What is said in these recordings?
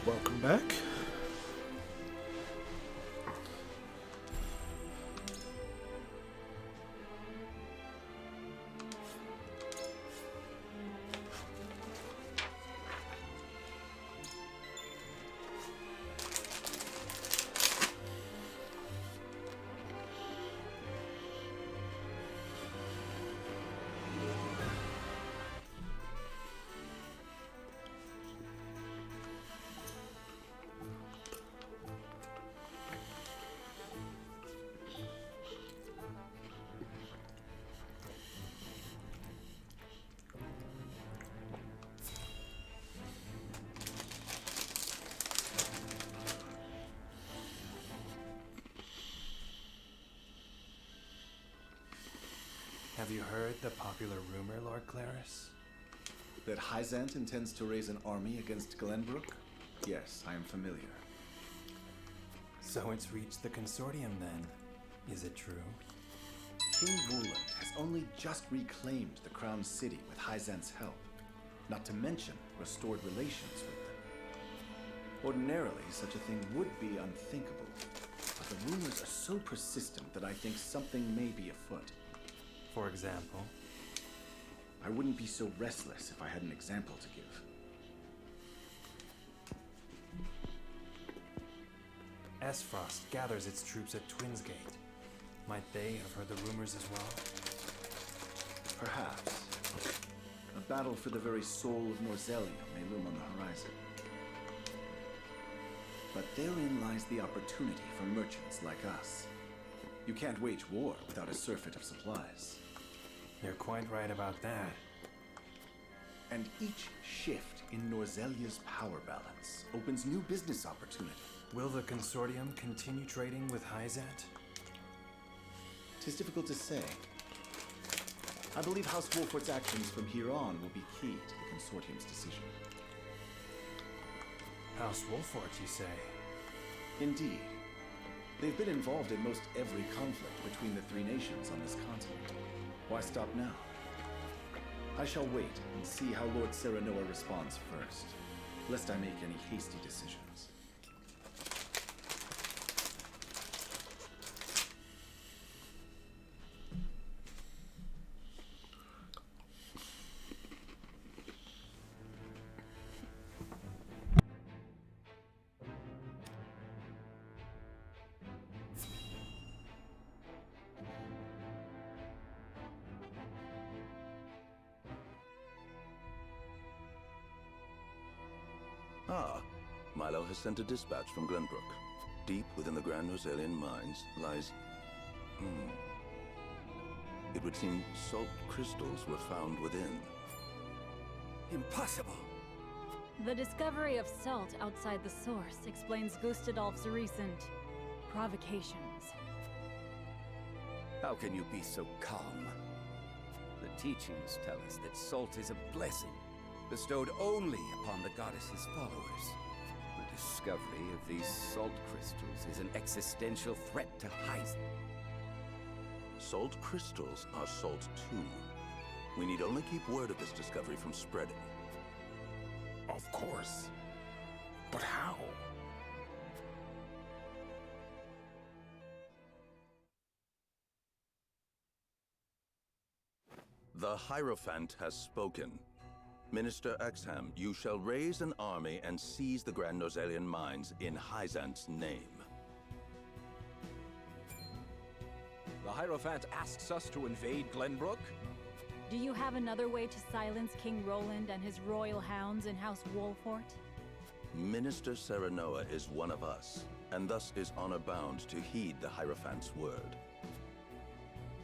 Welcome back. Have you heard the popular rumor, Lord Claris? That Hyzant intends to raise an army against Glenbrook? Yes, I am familiar. So it's reached the consortium then. Is it true? King Vuland has only just reclaimed the Crown City with Hyzant's help, not to mention restored relations with them. Ordinarily, such a thing would be unthinkable, but the rumors are so persistent that I think something may be afoot. For example? I wouldn't be so restless if I had an example to give. Esfrost gathers its troops at Twinsgate. Might they have heard the rumors as well? Perhaps. A battle for the very soul of Norzelia may loom on the horizon. But therein lies the opportunity for merchants like us. You can't wage war without a surfeit of supplies. You're quite right about that. And each shift in Norzelia's power balance opens new business opportunity. Will the consortium continue trading with Hyzant? 'Tis difficult to say. I believe House Wolfort's actions from here on will be key to the consortium's decision. House Wolfort, you say? Indeed. They've been involved in most every conflict between the three nations on this continent. Why stop now? I shall wait and see how Lord Serenoa responds first, lest I make any hasty decisions. Ah, Milo has sent a dispatch from Glenbrook. Deep within the Grand Norzelian mines lies... It would seem salt crystals were found within. Impossible! The discovery of salt outside the source explains Gustadolf's recent provocations. How can you be so calm? The teachings tell us that salt is a blessing, bestowed only upon the goddess's followers. The discovery of these salt crystals is an existential threat to Hyzant. Salt crystals are salt too. We need only keep word of this discovery from spreading. Of course. But how? The Hierophant has spoken. Minister Exham, you shall raise an army and seize the Grand Norzelian mines in Hyzant's name. The Hierophant asks us to invade Glenbrook? Do you have another way to silence King Roland and his royal hounds in House Wolfort? Minister Serenoa is one of us, and thus is honor-bound to heed the Hierophant's word.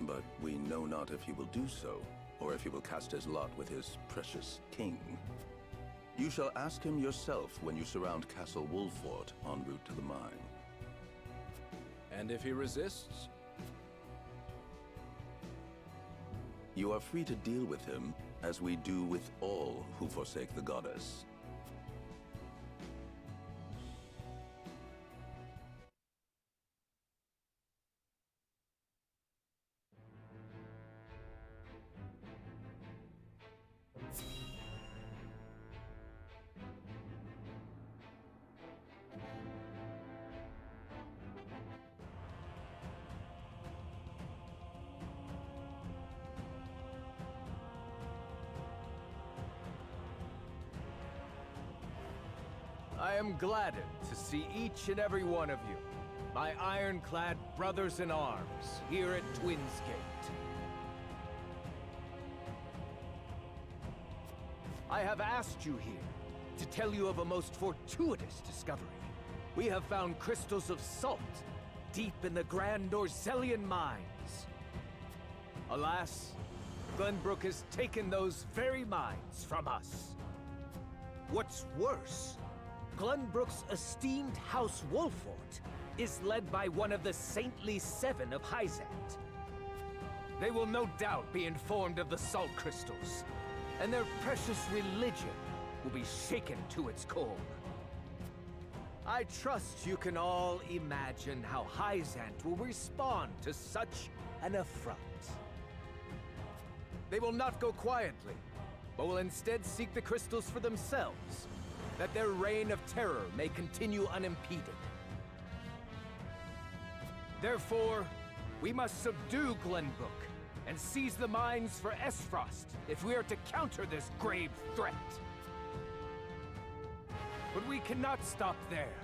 But we know not if he will do so, or if he will cast his lot with his precious king. You shall ask him yourself when you surround Castle Wolfort en route to the mine. And if he resists? You are free to deal with him, as we do with all who forsake the goddess. I am gladdened to see each and every one of you, my ironclad brothers in arms, here at Twins Gate. I have asked you here to tell you of a most fortuitous discovery. We have found crystals of salt deep in the Grand Norzelian mines. Alas, Glenbrook has taken those very mines from us. What's worse, Glenbrook's esteemed House Wolfort is led by one of the Saintly Seven of Hyzant. They will no doubt be informed of the salt crystals, and their precious religion will be shaken to its core. I trust you can all imagine how Hyzant will respond to such an affront. They will not go quietly, but will instead seek the crystals for themselves, that their reign of terror may continue unimpeded. Therefore, we must subdue Glenbrook and seize the mines for Esfrost if we are to counter this grave threat. But we cannot stop there,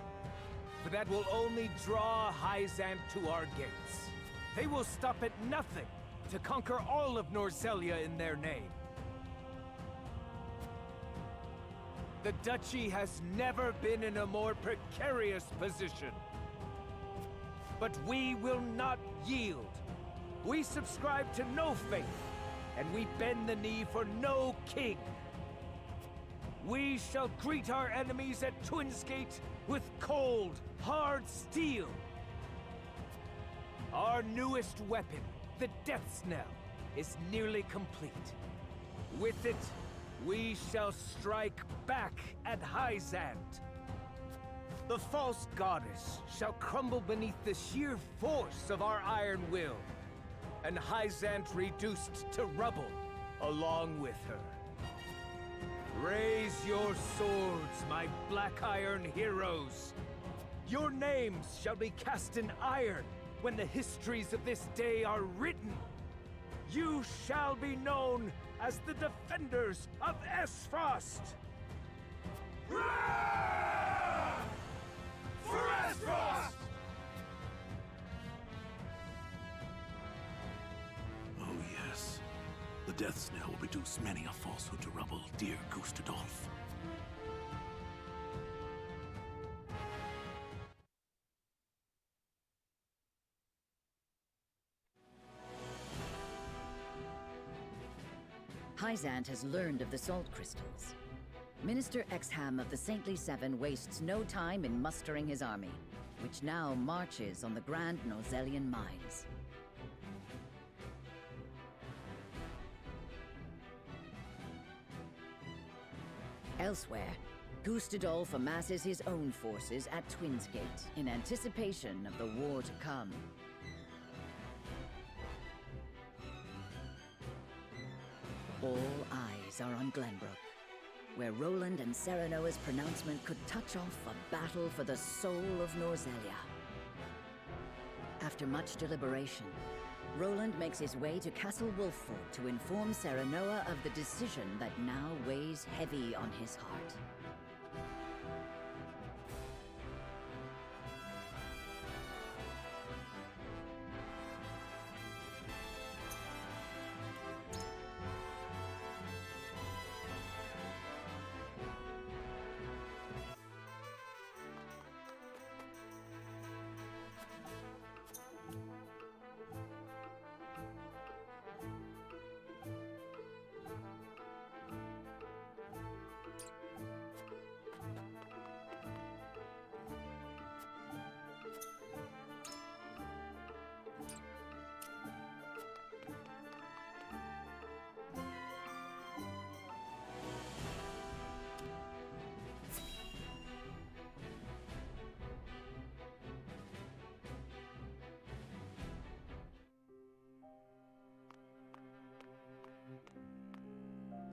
for that will only draw Hyzant to our gates. They will stop at nothing to conquer all of Norzelia in their name. The Duchy has never been in a more precarious position. But we will not yield. We subscribe to no faith, and we bend the knee for no king. We shall greet our enemies at Twins Gate with cold, hard steel. Our newest weapon, the Death's Knell, is nearly complete. With it, we shall strike back at Hyzant. The false goddess shall crumble beneath the sheer force of our iron will, and Hyzant reduced to rubble along with her. Raise your swords, my black iron heroes. Your names shall be cast in iron when the histories of this day are written. You shall be known as the defenders of Esfrost! For Esfrost! Oh yes. The Death's Knell will reduce many a falsehood to rubble, dear Gustadolf. Hyzant has learned of the salt crystals. Minister Exham of the Saintly Seven wastes no time in mustering his army, which now marches on the Grand Norzelian mines. Elsewhere, Gustadolf amasses his own forces at Twins Gate in anticipation of the war to come. All eyes are on Glenbrook, where Roland and Serenoa's pronouncement could touch off a battle for the soul of Norzelia. After much deliberation, Roland makes his way to Castle Wolffort to inform Serenoa of the decision that now weighs heavy on his heart.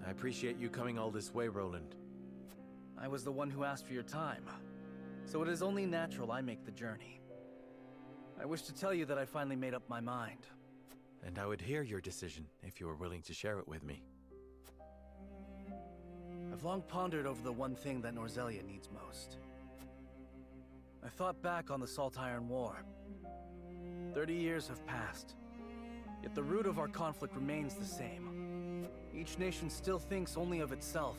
I appreciate you coming all this way, Roland. I was the one who asked for your time, so it is only natural I make the journey. I wish to tell you that I finally made up my mind. And I would hear your decision if you were willing to share it with me. I've long pondered over the one thing that Norzelia needs most. I thought back on the Salt Iron War. 30 years have passed, yet the root of our conflict remains the same. Each nation still thinks only of itself,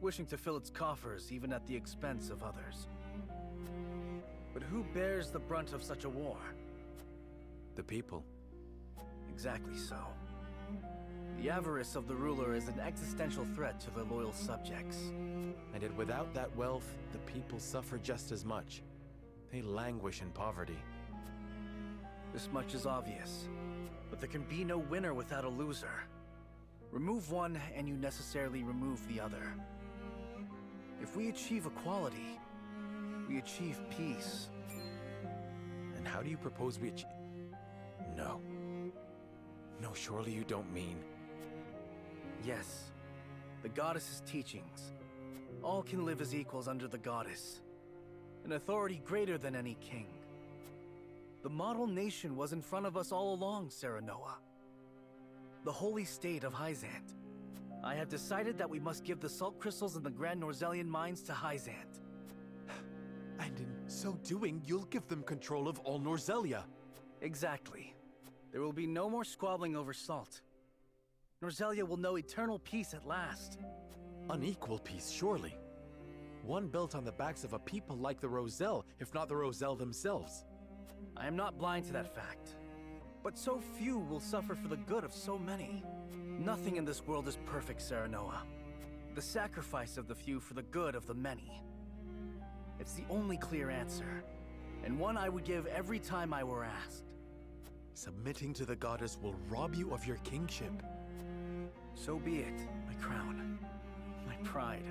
wishing to fill its coffers even at the expense of others. But who bears the brunt of such a war? The people. Exactly so. The avarice of the ruler is an existential threat to their loyal subjects. And yet without that wealth, the people suffer just as much. They languish in poverty. This much is obvious, but there can be no winner without a loser. Remove one, and you necessarily remove the other. If we achieve equality, we achieve peace. And how do you propose we achieve? No. No, surely you don't mean... Yes, the goddess's teachings. All can live as equals under the goddess, an authority greater than any king. The model nation was in front of us all along, Serenoa. The holy state of Hyzant. I have decided that we must give the salt crystals in the Grand Norzelian mines to Hyzant. And in so doing, you'll give them control of all Norzelia. Exactly. There will be no more squabbling over salt. Norzelia will know eternal peace at last. Unequal peace, surely. One built on the backs of a people like the Roselle, if not the Roselle themselves. I am not blind to that fact. But so few will suffer for the good of so many. Nothing in this world is perfect, Serenoa. The sacrifice of the few for the good of the many. It's the only clear answer, and one I would give every time I were asked. Submitting to the goddess will rob you of your kingship. So be it, my crown, my pride.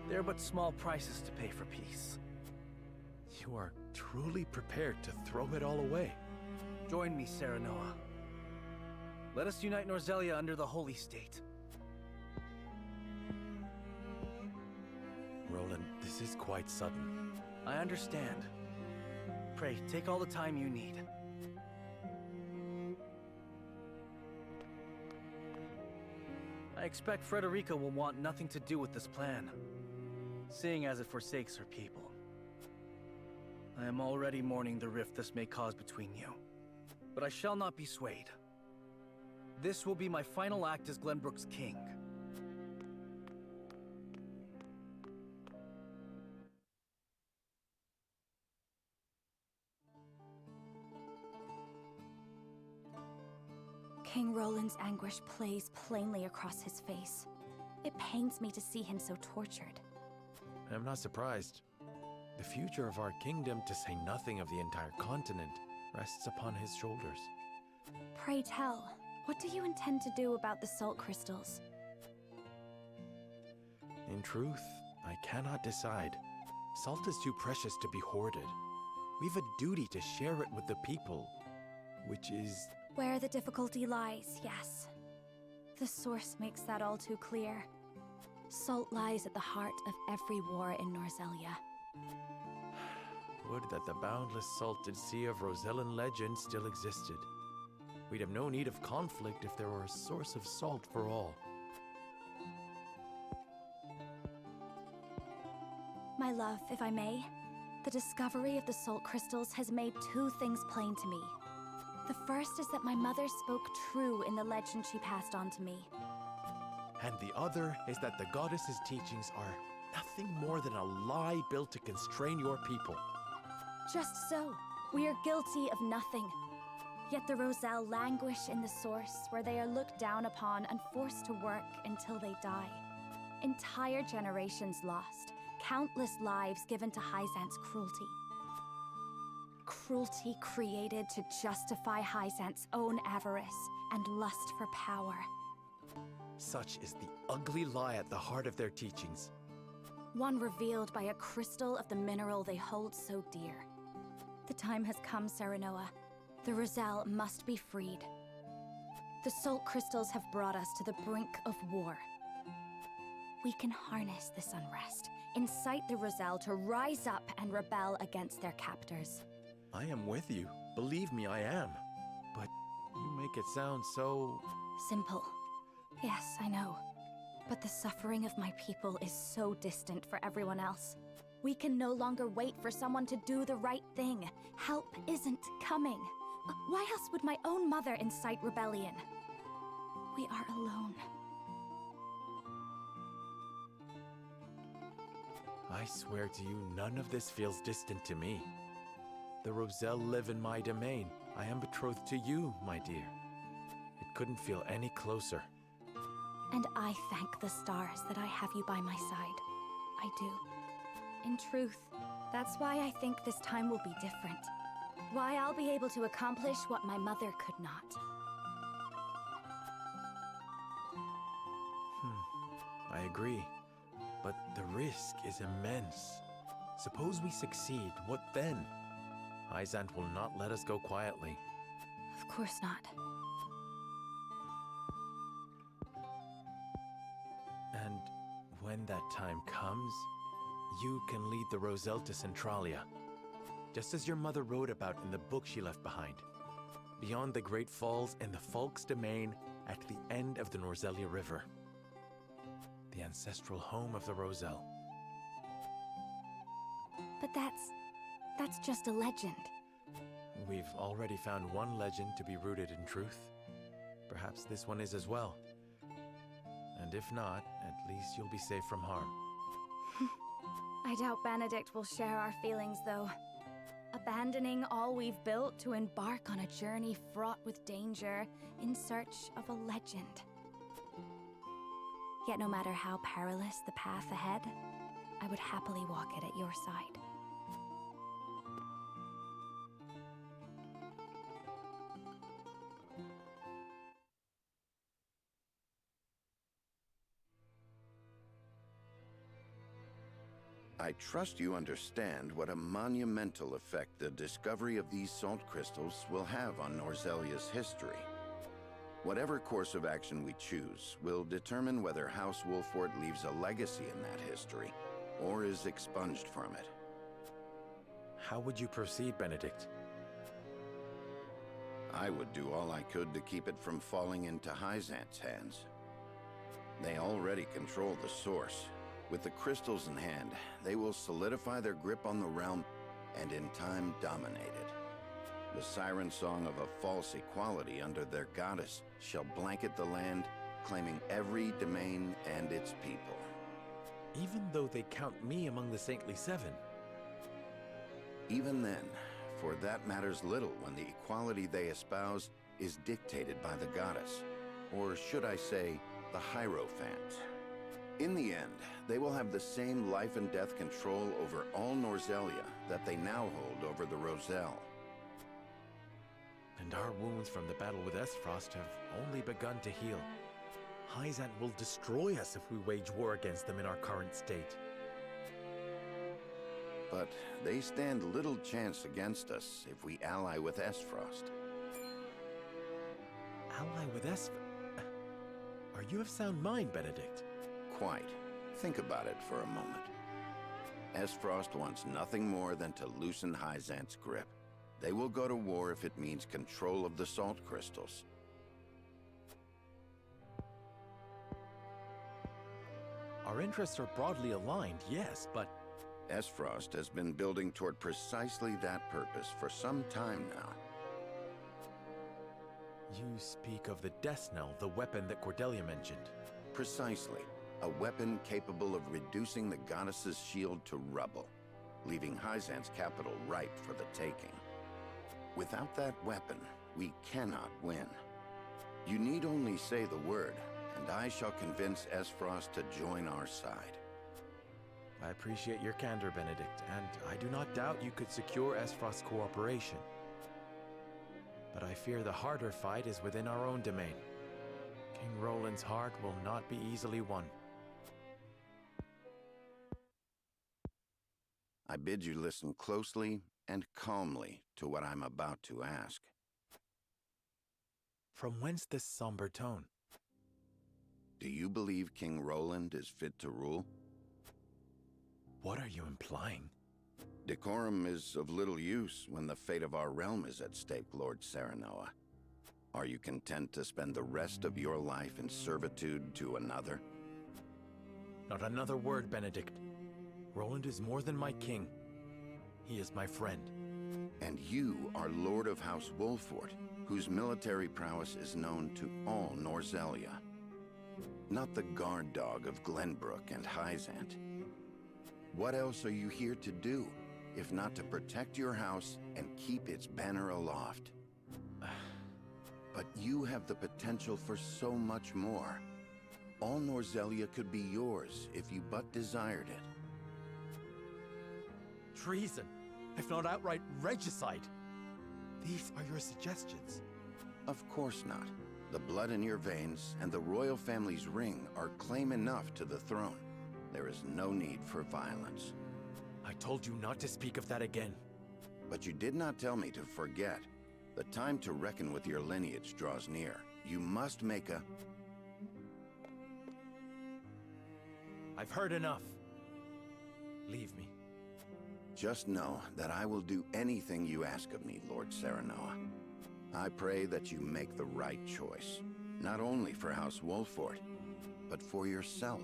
They are but small prices to pay for peace. You are truly prepared to throw it all away. Join me, Serenoa. Let us unite Norzelia under the Holy State. Roland, this is quite sudden. I understand. Pray, take all the time you need. I expect Frederica will want nothing to do with this plan, seeing as it forsakes her people. I am already mourning the rift this may cause between you, but I shall not be swayed. This will be my final act as Glenbrook's king. King Roland's anguish plays plainly across his face. It pains me to see him so tortured. I'm not surprised. The future of our kingdom, to say nothing of the entire continent, rests upon his shoulders. Pray tell, what do you intend to do about the salt crystals? In truth, I cannot decide. Salt is too precious to be hoarded. We've a duty to share it with the people, which is... Where the difficulty lies, yes. The source makes that all too clear. Salt lies at the heart of every war in Norzelia. Would that the boundless salted sea of Rosellan legend still existed. We'd have no need of conflict if there were a source of salt for all. My love, if I may, the discovery of the salt crystals has made two things plain to me. The first is that my mother spoke true in the legend she passed on to me. And the other is that the goddess's teachings are nothing more than a lie built to constrain your people. Just so. We are guilty of nothing. Yet the Roselle languish in the source, where they are looked down upon and forced to work until they die. Entire generations lost. Countless lives given to Hyzant's cruelty. Cruelty created to justify Hyzant's own avarice and lust for power. Such is the ugly lie at the heart of their teachings. One revealed by a crystal of the mineral they hold so dear. The time has come, Serenoa. The Roselle must be freed. The salt crystals have brought us to the brink of war. We can harness this unrest, incite the Roselle to rise up and rebel against their captors. I am with you. Believe me, I am. But you make it sound so... Simple. Yes, I know. But the suffering of my people is so distant for everyone else. We can no longer wait for someone to do the right thing. Help isn't coming. Why else would my own mother incite rebellion? We are alone. I swear to you, none of this feels distant to me. The Roselle live in my domain. I am betrothed to you, my dear. It couldn't feel any closer. And I thank the stars that I have you by my side. I do. In truth, that's why I think this time will be different. Why I'll be able to accomplish what my mother could not. I agree. But the risk is immense. Suppose we succeed, what then? Hyzant will not let us go quietly. Of course not. And when that time comes, you can lead the Roselle to Centralia, just as your mother wrote about in the book she left behind. Beyond the Great Falls and the Falk's domain at the end of the Norzelia River. The ancestral home of the Roselle. But that's just a legend. We've already found one legend to be rooted in truth. Perhaps this one is as well. And if not, at least you'll be safe from harm. I doubt Benedict will share our feelings, though. Abandoning all we've built to embark on a journey fraught with danger in search of a legend. Yet no matter how perilous the path ahead, I would happily walk it at your side. I trust you understand what a monumental effect the discovery of these salt crystals will have on Norzelia's history. Whatever course of action we choose will determine whether House Wolfort leaves a legacy in that history, or is expunged from it. How would you proceed, Benedict? I would do all I could to keep it from falling into Hyzant's hands. They already control the source. With the crystals in hand, they will solidify their grip on the realm and in time dominate it. The siren song of a false equality under their goddess shall blanket the land, claiming every domain and its people. Even though they count me among the Saintly Seven? Even then, for that matters little when the equality they espouse is dictated by the goddess, or should I say, the Hierophant. In the end, they will have the same life and death control over all Norzelia that they now hold over the Roselle. And our wounds from the battle with Esfrost have only begun to heal. Hyzant will destroy us if we wage war against them in our current state. But they stand little chance against us if we ally with Esfrost. Ally with Esfrost? Are you of sound mind, Benedict? Quite. Think about it for a moment. Esfrost wants nothing more than to loosen Hyzant's grip. They will go to war if it means control of the salt crystals. Our interests are broadly aligned, yes, but... Esfrost has been building toward precisely that purpose for some time now. You speak of the Death Knell, the weapon that Cordelia mentioned. Precisely. A weapon capable of reducing the goddess's shield to rubble, leaving Hyzant's capital ripe for the taking. Without that weapon, we cannot win. You need only say the word, and I shall convince Esfrost to join our side. I appreciate your candor, Benedict, and I do not doubt you could secure Esfrost's cooperation. But I fear the harder fight is within our own domain. King Roland's heart will not be easily won. I bid you listen closely and calmly to what I'm about to ask. From whence this somber tone? Do you believe King Roland is fit to rule? What are you implying? Decorum is of little use when the fate of our realm is at stake, Lord Serenoa. Are you content to spend the rest of your life in servitude to another? Not another word, Benedict. Roland is more than my king. He is my friend. And you are Lord of House Wolfort, whose military prowess is known to all Norzelia. Not the guard dog of Glenbrook and Hyzant. What else are you here to do, if not to protect your house and keep its banner aloft? But you have the potential for so much more. All Norzelia could be yours if you but desired it. Treason, if not outright regicide. These are your suggestions. Of course not. The blood in your veins and the royal family's ring are claim enough to the throne. There is no need for violence. I told you not to speak of that again. But you did not tell me to forget. The time to reckon with your lineage draws near. You must make a... I've heard enough. Leave me. Just know that I will do anything you ask of me, Lord Serenoa. I pray that you make the right choice. Not only for House Wolfort, but for yourself.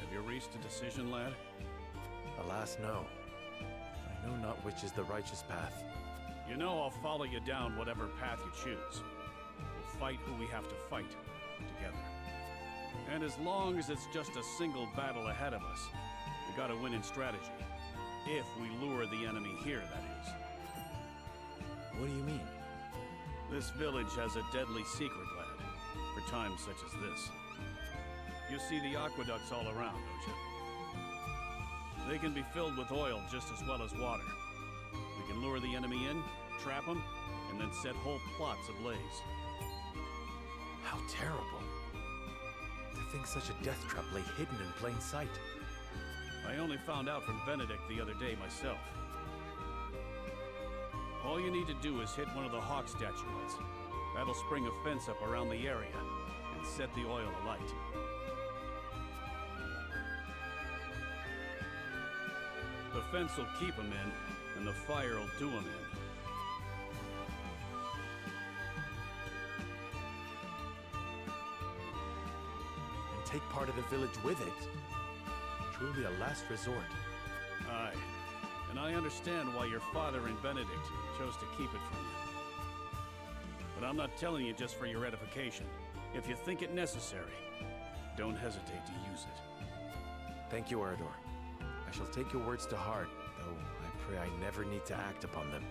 Have you reached a decision, lad? Alas, no. I know not which is the righteous path. You know I'll follow you down whatever path you choose. We'll fight who we have to fight, together. And as long as it's just a single battle ahead of us, we gotta win in strategy. If we lure the enemy here, that is. What do you mean? This village has a deadly secret, lad, for times such as this. You see the aqueducts all around, don't you? They can be filled with oil just as well as water. We can lure the enemy in, trap them, and then set whole plots ablaze. How terrible. To think such a death trap lay hidden in plain sight. I only found out from Benedict the other day myself. All you need to do is hit one of the hawk statuettes. That'll spring a fence up around the area and set the oil alight. The fence will keep them in, and the fire will do them in. And take part of the village with it. Truly a last resort. Aye. And I understand why your father and Benedict chose to keep it from you. But I'm not telling you just for your edification. If you think it necessary, don't hesitate to use it. Thank you, Ardor. I shall take your words to heart, though I pray I never need to act upon them.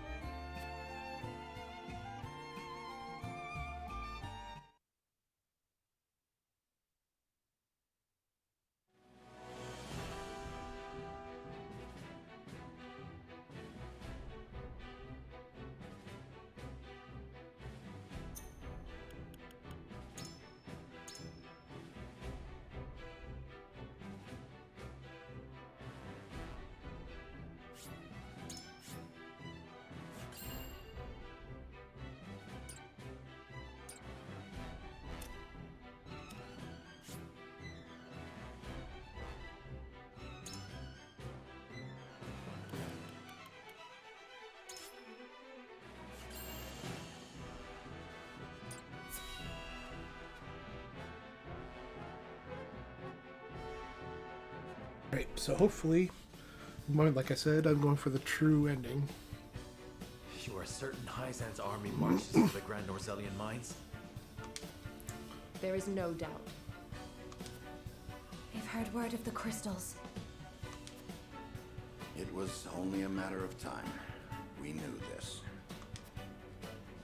Right, so hopefully, like I said, I'm going for the true ending. You are certain Hyzan's army marches to the Grand Norzelian mines? There is no doubt. They've heard word of the crystals. It was only a matter of time. We knew this.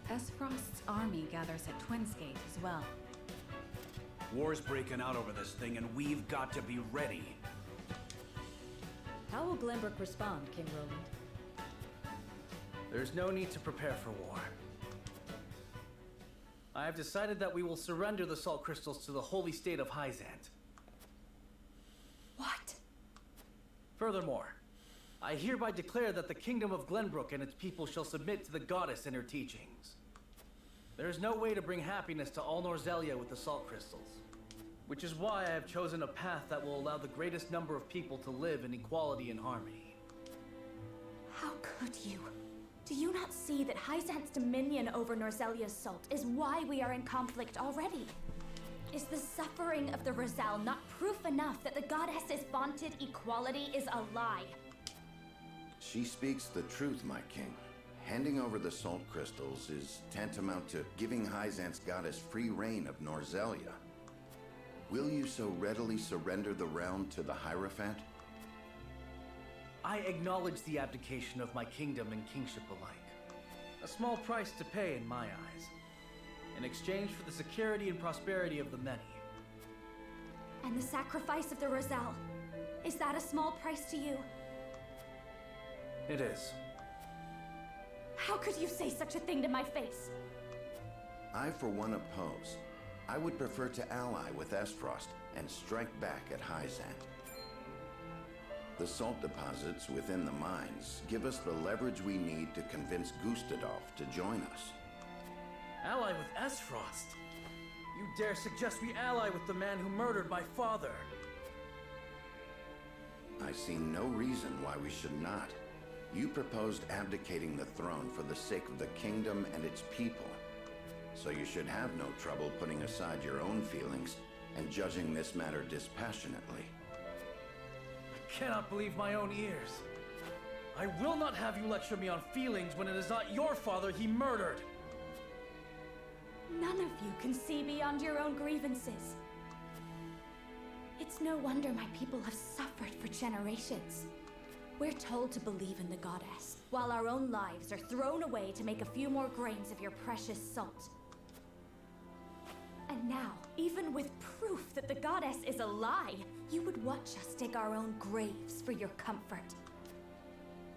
Esfrost's army gathers at Twinsgate as well. War's breaking out over this thing, and we've got to be ready. How will Glenbrook respond, King Roland? There's no need to prepare for war. I have decided that we will surrender the salt crystals to the holy state of Hyzant. What? Furthermore, I hereby declare that the kingdom of Glenbrook and its people shall submit to the goddess and her teachings. There is no way to bring happiness to all Norzelia with the salt crystals, which is why I have chosen a path that will allow the greatest number of people to live in equality and harmony. How could you? Do you not see that Hyzant's dominion over Norzelia's salt is why we are in conflict already? Is the suffering of the Rosal not proof enough that the goddess's vaunted equality is a lie? She speaks the truth, my king. Handing over the salt crystals is tantamount to giving Hyzant's goddess free reign of Norzelia. Will you so readily surrender the realm to the Hierophant? I acknowledge the abdication of my kingdom and kingship alike. A small price to pay in my eyes, in exchange for the security and prosperity of the many. And the sacrifice of the Rosal, is that a small price to you? It is. How could you say such a thing to my face? I, for one, oppose. I would prefer to ally with Esfrost and strike back at Hyzant. The salt deposits within the mines give us the leverage we need to convince Gustadolf to join us. Ally with Esfrost? You dare suggest we ally with the man who murdered my father? I see no reason why we should not. You proposed abdicating the throne for the sake of the kingdom and its people. So you should have no trouble putting aside your own feelings and judging this matter dispassionately. I cannot believe my own ears. I will not have you lecture me on feelings when it is not your father he murdered. None of you can see beyond your own grievances. It's no wonder my people have suffered for generations. We're told to believe in the goddess, while our own lives are thrown away to make a few more grains of your precious salt. And now, even with proof that the goddess is a lie, you would watch us dig our own graves for your comfort.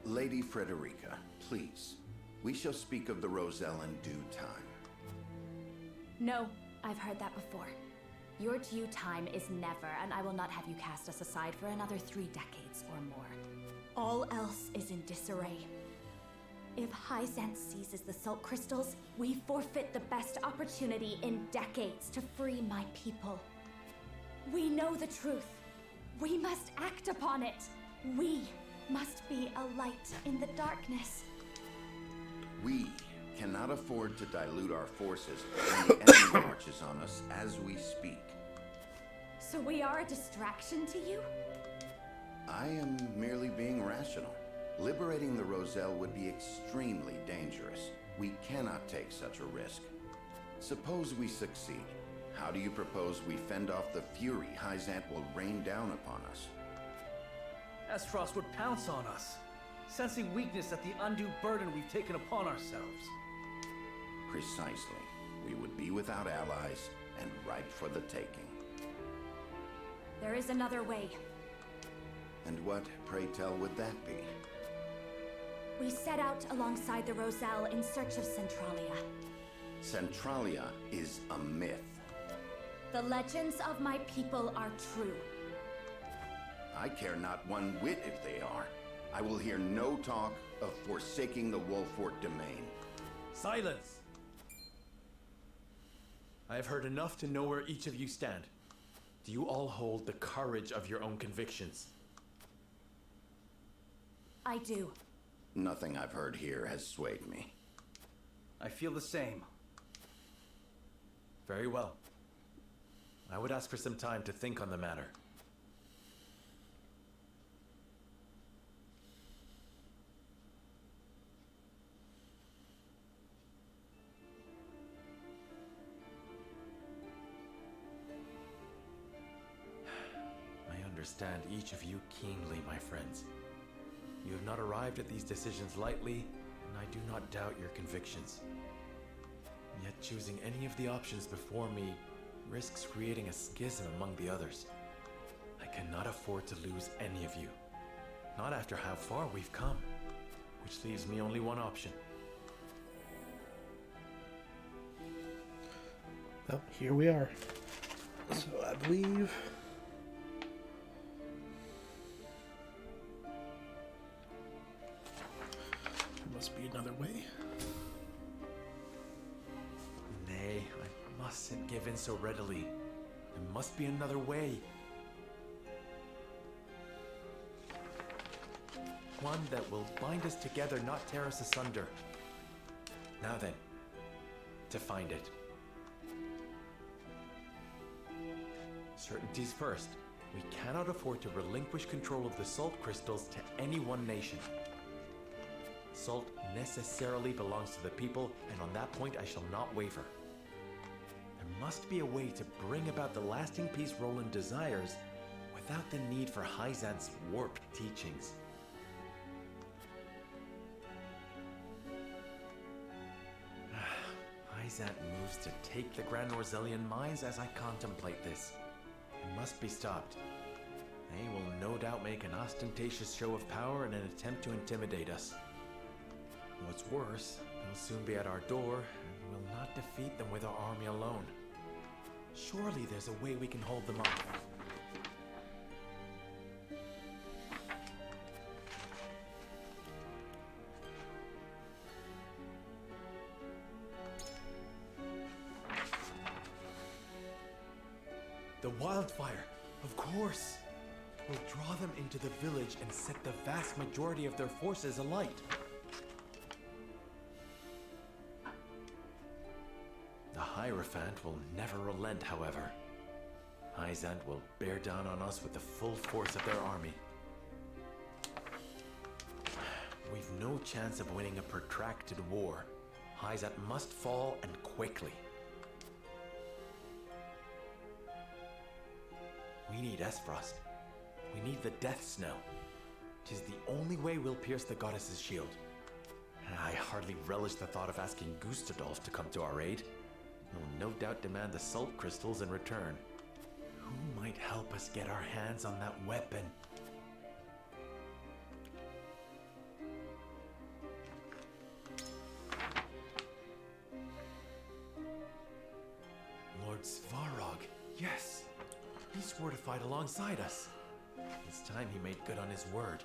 Lady Frederica, please. We shall speak of the Rosal in due time. No, I've heard that before. Your due time is never, and I will not have you cast us aside for another 3 decades or more. All else is in disarray. If Hyzant seizes the salt crystals, we forfeit the best opportunity in decades to free my people. We know the truth. We must act upon it. We must be a light in the darkness. We cannot afford to dilute our forces when the enemy marches on us as we speak. So we are a distraction to you? I am merely being rational. Liberating the Rosal would be extremely dangerous. We cannot take such a risk. Suppose we succeed. How do you propose we fend off the fury Hyzant will rain down upon us? Esfrost would pounce on us, sensing weakness at the undue burden we've taken upon ourselves. Precisely. We would be without allies and ripe for the taking. There is another way. And what, pray tell, would that be? We set out alongside the Rosal in search of Centralia. Centralia is a myth. The legends of my people are true. I care not one whit if they are. I will hear no talk of forsaking the Wolfort domain. Silence! I have heard enough to know where each of you stand. Do you all hold the courage of your own convictions? I do. Nothing I've heard here has swayed me. I feel the same. Very well. I would ask for some time to think on the matter. I understand each of you keenly, my friends. You have not arrived at these decisions lightly, and I do not doubt your convictions. Yet choosing any of the options before me risks creating a schism among the others. I cannot afford to lose any of you. Not after how far we've come. Which leaves me only one option. Well, here we are. So I believe... another way. Nay, I mustn't give in so readily. There must be another way. One that will bind us together, not tear us asunder. Now then, to find it. Certainties first. We cannot afford to relinquish control of the salt crystals to any one nation. Salt necessarily belongs to the people, and on that point I shall not waver. There must be a way to bring about the lasting peace Roland desires without the need for Hyzant's warped teachings. Hyzant moves to take the Grand Norzelian mines as I contemplate this. It must be stopped. They will no doubt make an ostentatious show of power in an attempt to intimidate us. What's worse, they'll soon be at our door, and we'll not defeat them with our army alone. Surely there's a way we can hold them off. The wildfire, of course! We'll draw them into the village and set the vast majority of their forces alight. The Hierophant will never relent, however. Hyzant will bear down on us with the full force of their army. We've no chance of winning a protracted war. Hyzant must fall, and quickly. We need Esfrost. We need the Death Snow. 'Tis the only way we'll pierce the goddess's shield. I hardly relish the thought of asking Gustadolf to come to our aid. He'll no doubt demand the salt crystals in return. Who might help us get our hands on that weapon? Lord Svarog, yes! He swore to fight alongside us. It's time he made good on his word.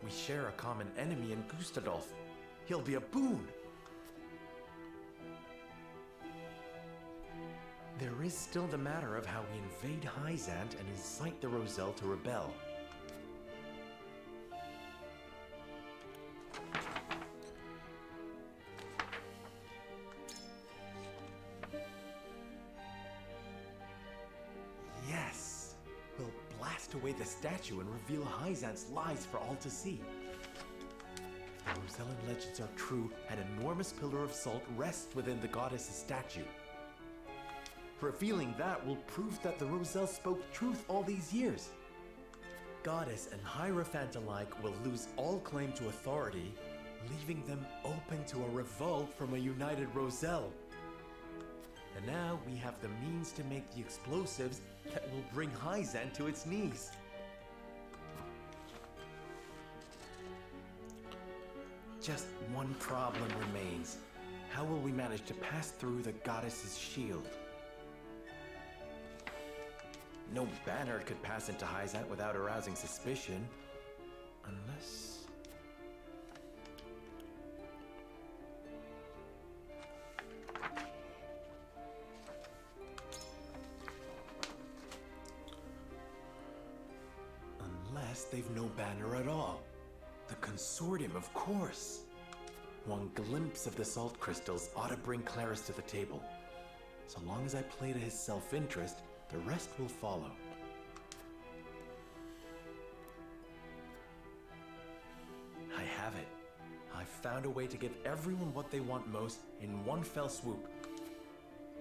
We share a common enemy in Gustadolf. He'll be a boon! There is still the matter of how we invade Hyzant and incite the Roselle to rebel. Yes! We'll blast away the statue and reveal Hyzant's lies for all to see. If the Rosellan legends are true, an enormous pillar of salt rests within the goddess's statue. Revealing that will prove that the Roselle spoke truth all these years. Goddess and Hierophant alike will lose all claim to authority, leaving them open to a revolt from a united Roselle. And now we have the means to make the explosives that will bring Hyzant to its knees. Just one problem remains. How will we manage to pass through the goddess's shield? No banner could pass into Hyzant without arousing suspicion. Unless... Unless they've no banner at all. The Consortium, of course. One glimpse of the salt crystals ought to bring Claris to the table. So long as I play to his self-interest, the rest will follow. I have it. I've found a way to give everyone what they want most in one fell swoop.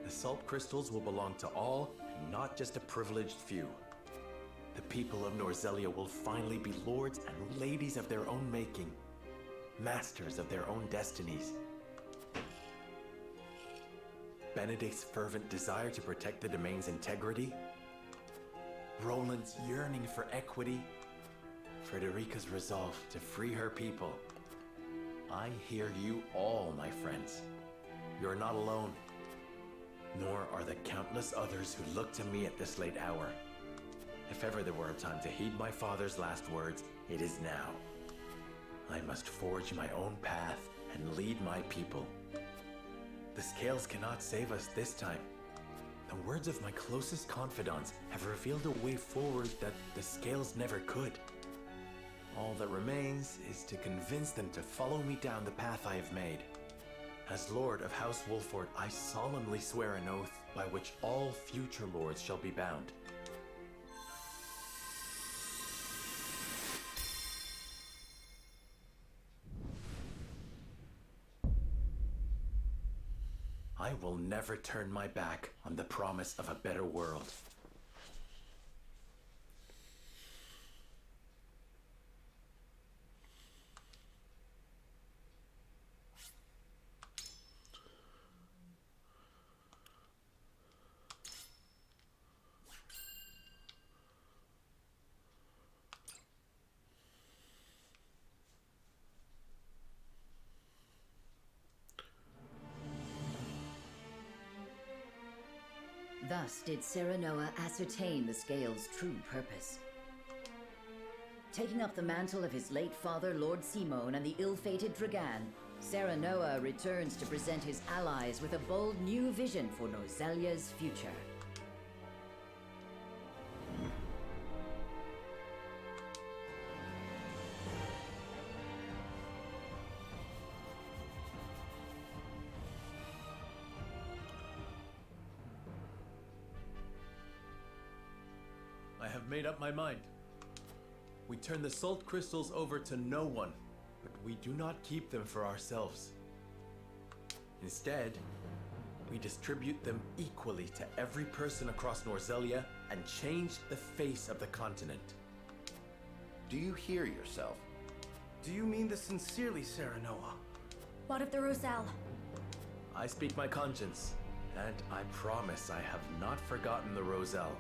The salt crystals will belong to all, and not just a privileged few. The people of Norzelia will finally be lords and ladies of their own making, masters of their own destinies. Benedict's fervent desire to protect the domain's integrity, Roland's yearning for equity, Frederica's resolve to free her people. I hear you all, my friends. You're not alone, nor are the countless others who look to me at this late hour. If ever there were a time to heed my father's last words, it is now. I must forge my own path and lead my people. The scales cannot save us this time. The words of my closest confidants have revealed a way forward that the scales never could. All that remains is to convince them to follow me down the path I have made. As Lord of House Wolford, I solemnly swear an oath by which all future lords shall be bound. I will never turn my back on the promise of a better world. Thus did Serenoa ascertain the Scales' true purpose. Taking up the mantle of his late father, Lord Simone, and the ill-fated Dragan, Serenoa returns to present his allies with a bold new vision for Norzelia's future. I have made up my mind. We turn the salt crystals over to no one, but we do not keep them for ourselves. Instead, we distribute them equally to every person across Norzelia and change the face of the continent. Do you hear yourself? Do you mean this sincerely, Serenoa? What of the Roselle? I speak my conscience, and I promise I have not forgotten the Roselle.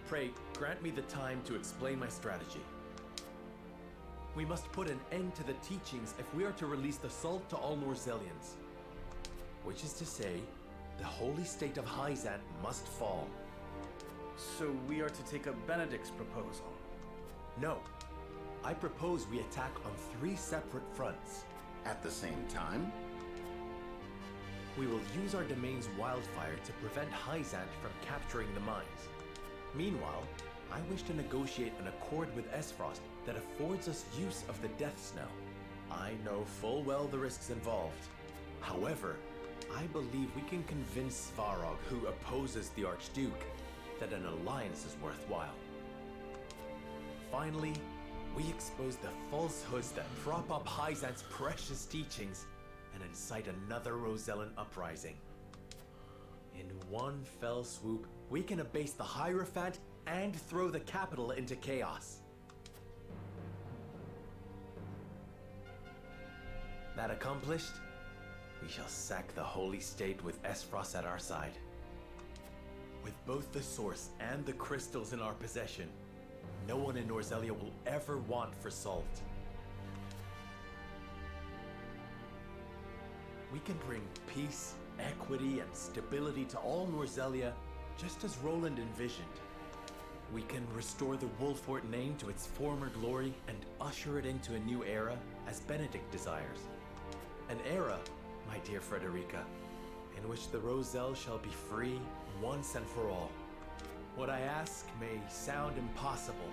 Pray, grant me the time to explain my strategy. We must put an end to the teachings if we are to release the salt to all Norzelians. Which is to say, the holy state of Hyzant must fall. So we are to take up Benedict's proposal? No. I propose we attack on 3 separate fronts. At the same time? We will use our domain's wildfire to prevent Hyzant from capturing the mines. Meanwhile, I wish to negotiate an accord with Esfrost that affords us use of the Death Snow. I know full well the risks involved. However, I believe we can convince Svarog, who opposes the Archduke, that an alliance is worthwhile. Finally, we expose the falsehoods that prop up Hyzant's precious teachings and incite another Rosellan uprising. In one fell swoop, we can abase the Hierophant and throw the capital into chaos. That accomplished, we shall sack the Holy State with Esfrost at our side. With both the source and the crystals in our possession, no one in Norzelia will ever want for salt. We can bring peace, equity, and stability to all Norzelia, just as Roland envisioned. We can restore the Wolfort name to its former glory and usher it into a new era, as Benedict desires. An era, my dear Frederica, in which the Roselle shall be free once and for all. What I ask may sound impossible,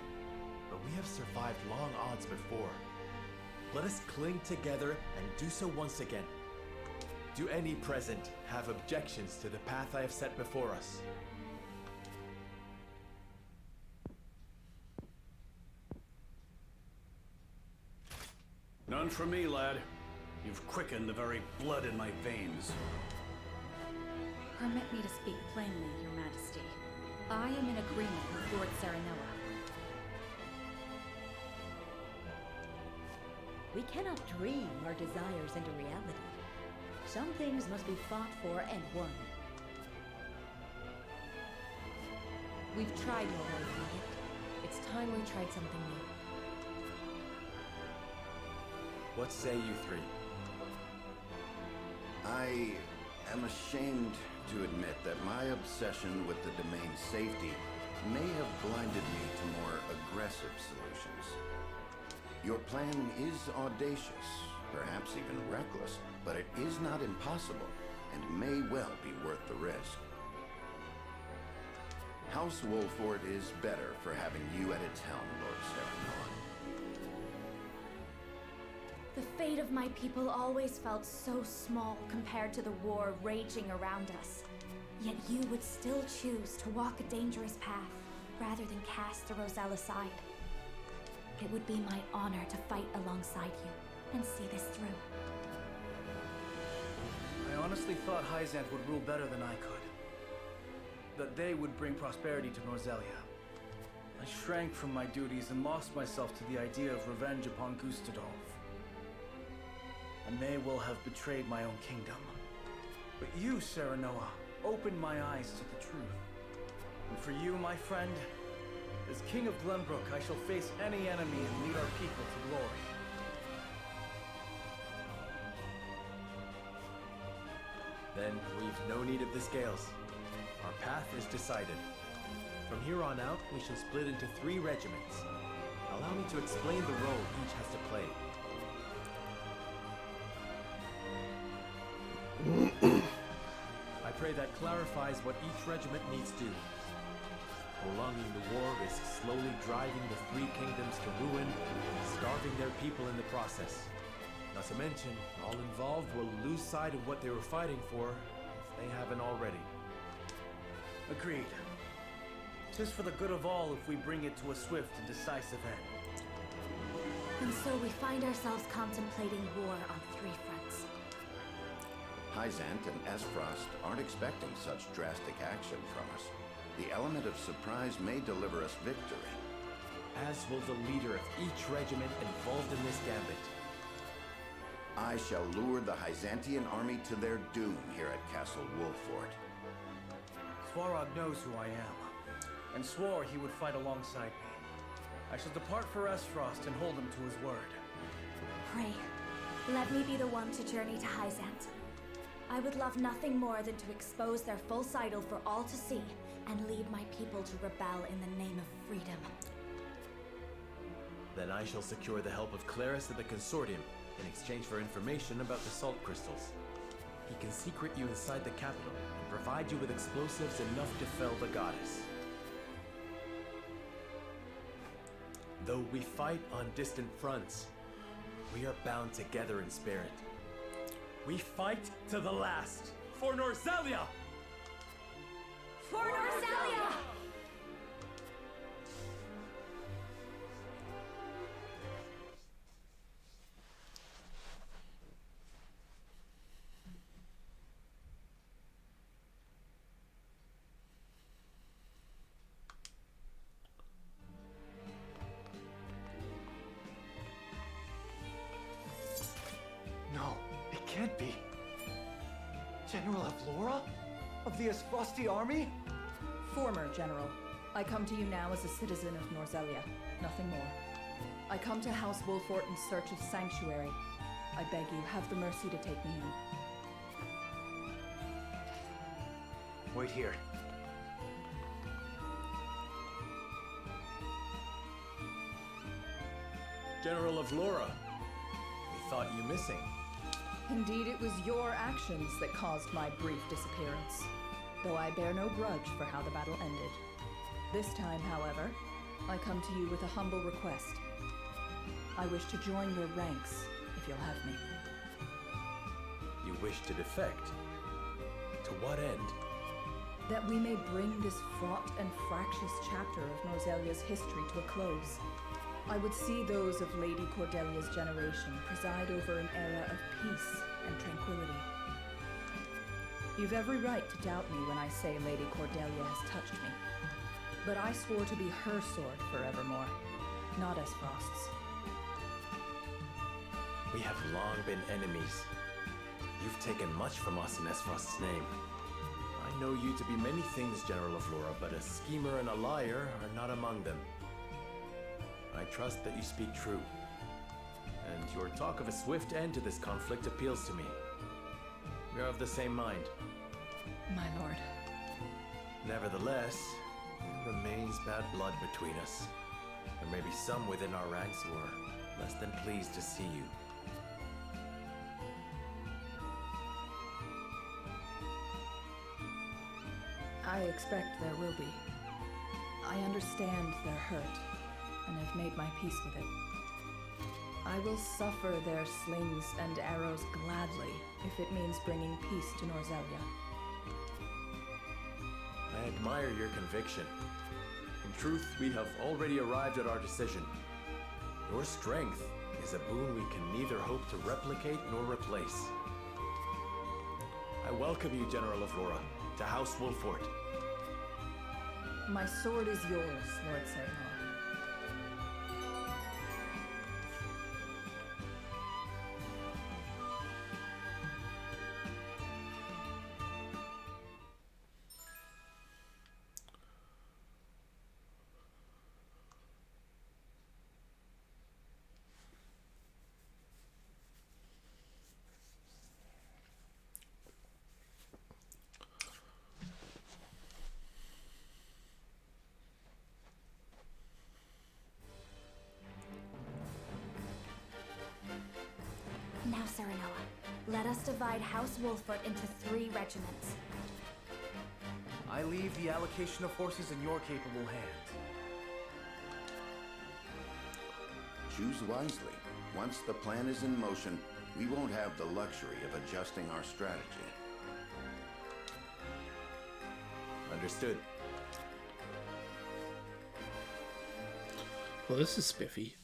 but we have survived long odds before. Let us cling together and do so once again. Do any present have objections to the path I have set before us? None for me, lad. You've quickened the very blood in my veins. Permit me to speak plainly, Your Majesty. I am in agreement with Lord Serenoa. We cannot dream our desires into reality. Some things must be fought for and won. We've tried your way, Benedict. It's time we tried something new. What say you three? I am ashamed to admit that my obsession with the domain's safety may have blinded me to more aggressive solutions. Your plan is audacious, perhaps even reckless, but it is not impossible, and may well be worth the risk. House Wolford is better for having you at its helm, Lord Serenoa. The fate of my people always felt so small compared to the war raging around us. Yet you would still choose to walk a dangerous path, rather than cast the Roselle aside. It would be my honor to fight alongside you, and see this through. I honestly thought Hyzant would rule better than I could. That they would bring prosperity to Norzelia. I shrank from my duties and lost myself to the idea of revenge upon Gustadolf. I may well have betrayed my own kingdom. But you, Serenoa, opened my eyes to the truth. And for you, my friend, as King of Glenbrook, I shall face any enemy and lead our people to glory. Then we've no need of the scales. Our path is decided. From here on out, we shall split into 3 regiments. Allow me to explain the role each has to play. I pray that clarifies what each regiment needs to do. Prolonging the war risks slowly driving the 3 kingdoms to ruin, starving their people in the process. Not to mention, all involved will lose sight of what they were fighting for, if they haven't already. Agreed. 'Tis for the good of all if we bring it to a swift and decisive end. And so we find ourselves contemplating war on 3 fronts. Hyzant and Esfrost aren't expecting such drastic action from us. The element of surprise may deliver us victory. As will the leader of each regiment involved in this gambit. I shall lure the Hyzantian army to their doom here at Castle Wolford. Svarog knows who I am, and swore he would fight alongside me. I shall depart for Esfrost and hold him to his word. Pray, let me be the one to journey to Hyzant. I would love nothing more than to expose their false idol for all to see, and lead my people to rebel in the name of freedom. Then I shall secure the help of Claris of the Consortium in exchange for information about the salt crystals. He can secret you inside the capital and provide you with explosives enough to fell the goddess. Though we fight on distant fronts, we are bound together in spirit. We fight to the last for Norzelia! For Norzelia! No, it can't be. General Avlora? Of the Esfrosti army? Former General. I come to you now as a citizen of Norzelia, nothing more. I come to House Wolfort in search of sanctuary. I beg you, have the mercy to take me in. Wait here. General of Laura, we thought you missing. Indeed, it was your actions that caused my brief disappearance, though I bear no grudge for how the battle ended. This time, however, I come to you with a humble request. I wish to join your ranks, if you'll have me. You wish to defect? To what end? That we may bring this fraught and fractious chapter of Norzelia's history to a close. I would see those of Lady Cordelia's generation preside over an era of peace and tranquility. You've every right to doubt me when I say Lady Cordelia has touched me. But I swore to be her sword forevermore, not Esfrost's. We have long been enemies. You've taken much from us in Esfrost's name. I know you to be many things, General of Laura, but a schemer and a liar are not among them. I trust that you speak true. And your talk of a swift end to this conflict appeals to me. We are of the same mind. My lord. Nevertheless, there remains bad blood between us. There may be some within our ranks who are less than pleased to see you. I expect there will be. I understand their hurt, and have made my peace with it. I will suffer their slings and arrows gladly, if it means bringing peace to Norzelia. I admire your conviction. In truth, we have already arrived at our decision. Your strength is a boon we can neither hope to replicate nor replace. I welcome you, General Avlora, to House Wolfort. My sword is yours, Lord Serenor. Now, Serenoa, let us divide House Wolfort into 3 regiments. I leave the allocation of forces in your capable hands. Choose wisely. Once the plan is in motion, we won't have the luxury of adjusting our strategy. Understood. Well, this is spiffy.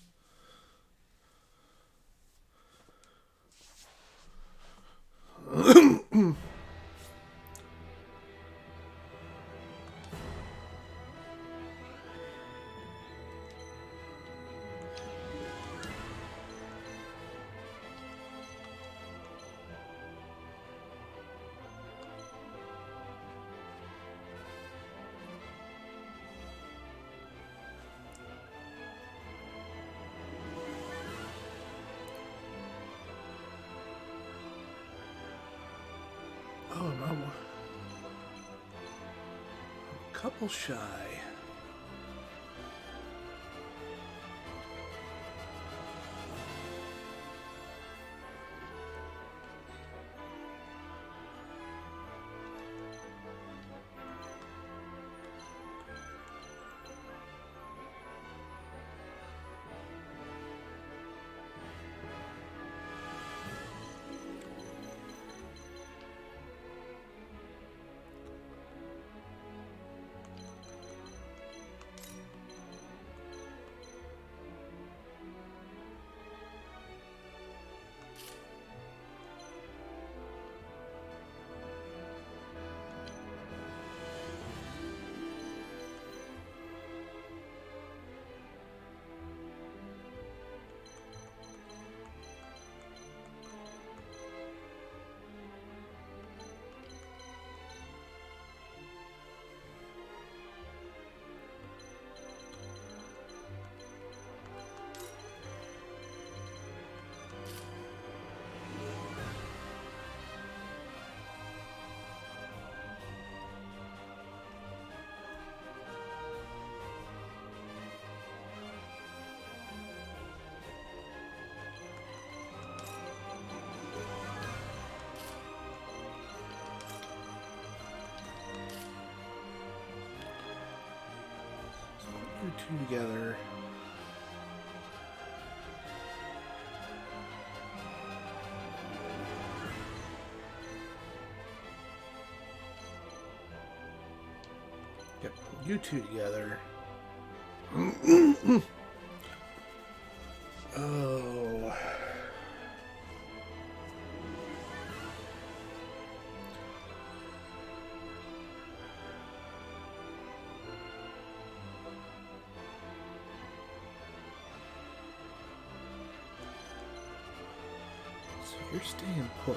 Oh, no. I'm a couple shy. You two together. Yep, you two together. Oh. So you're staying put.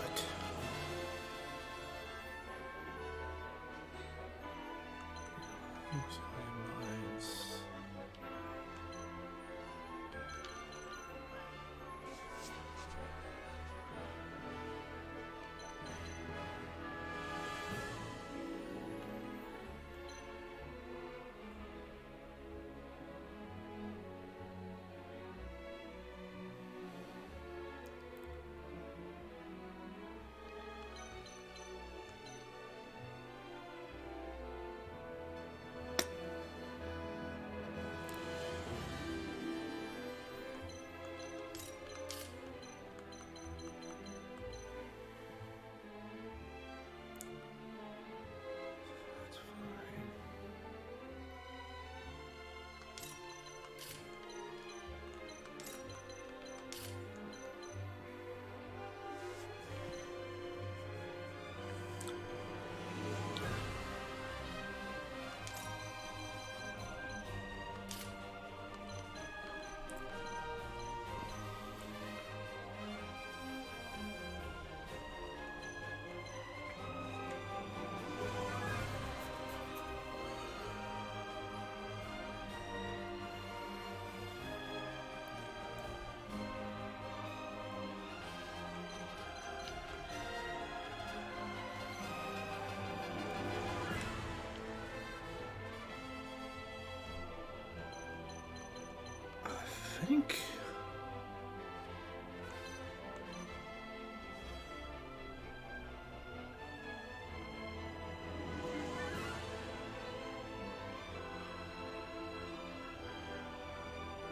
think...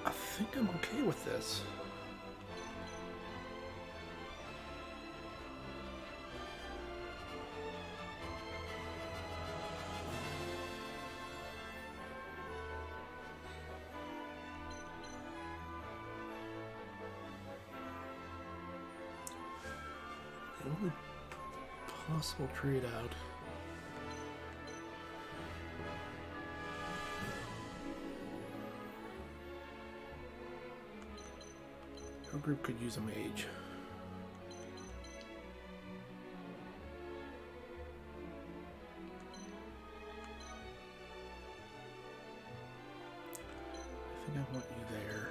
I think I'm okay with this. The only possible trade out. Our group could use a mage. I think I want you there.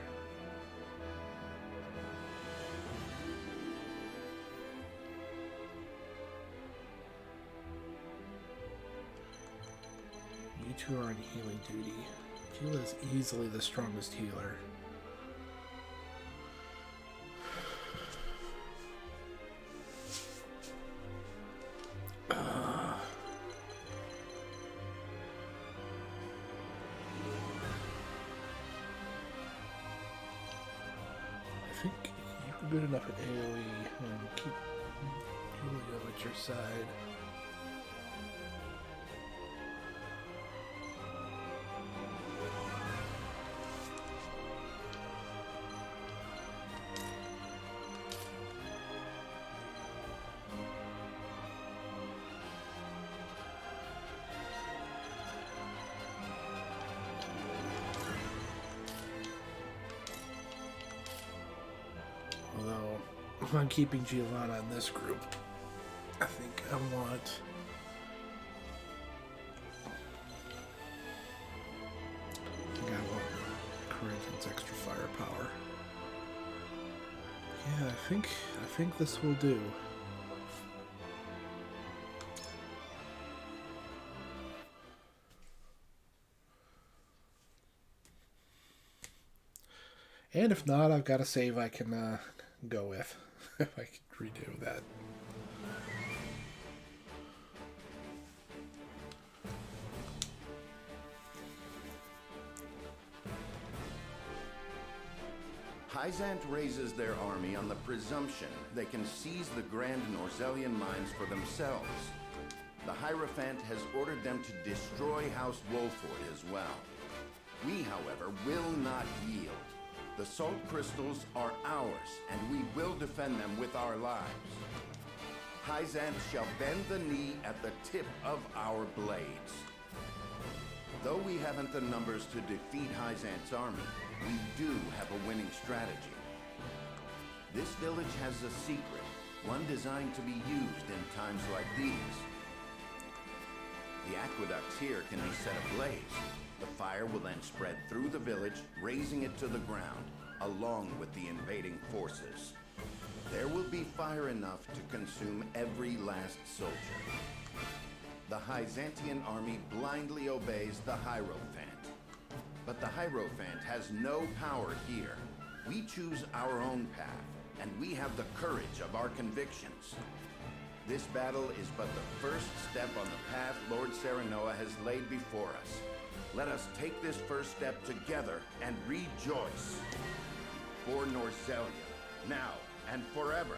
You two are on healing duty. Gila is easily the strongest healer. I think you're good enough at AoE and keep Julia at your side. Although, if I'm keeping Giovanna in this group, I think I want... Corinthians extra firepower. Yeah, I think this will do. And if not, I've got a save I can go with. If I could redo that. Hyzant raises their army on the presumption they can seize the Grand Norzelian mines for themselves. The Hierophant has ordered them to destroy House Wolford as well. We, however, will not yield. The salt crystals are ours, and we will defend them with our lives. Hyzant shall bend the knee at the tip of our blades. Though we haven't the numbers to defeat Hyzant's army, we do have a winning strategy. This village has a secret, one designed to be used in times like these. The aqueducts here can be set ablaze. The fire will then spread through the village, raising it to the ground, along with the invading forces. There will be fire enough to consume every last soldier. The Hyzantian army blindly obeys the Hierophant. But the Hierophant has no power here. We choose our own path, and we have the courage of our convictions. This battle is but the first step on the path Lord Serenoa has laid before us. Let us take this first step together and rejoice. For Norzelia, now and forever.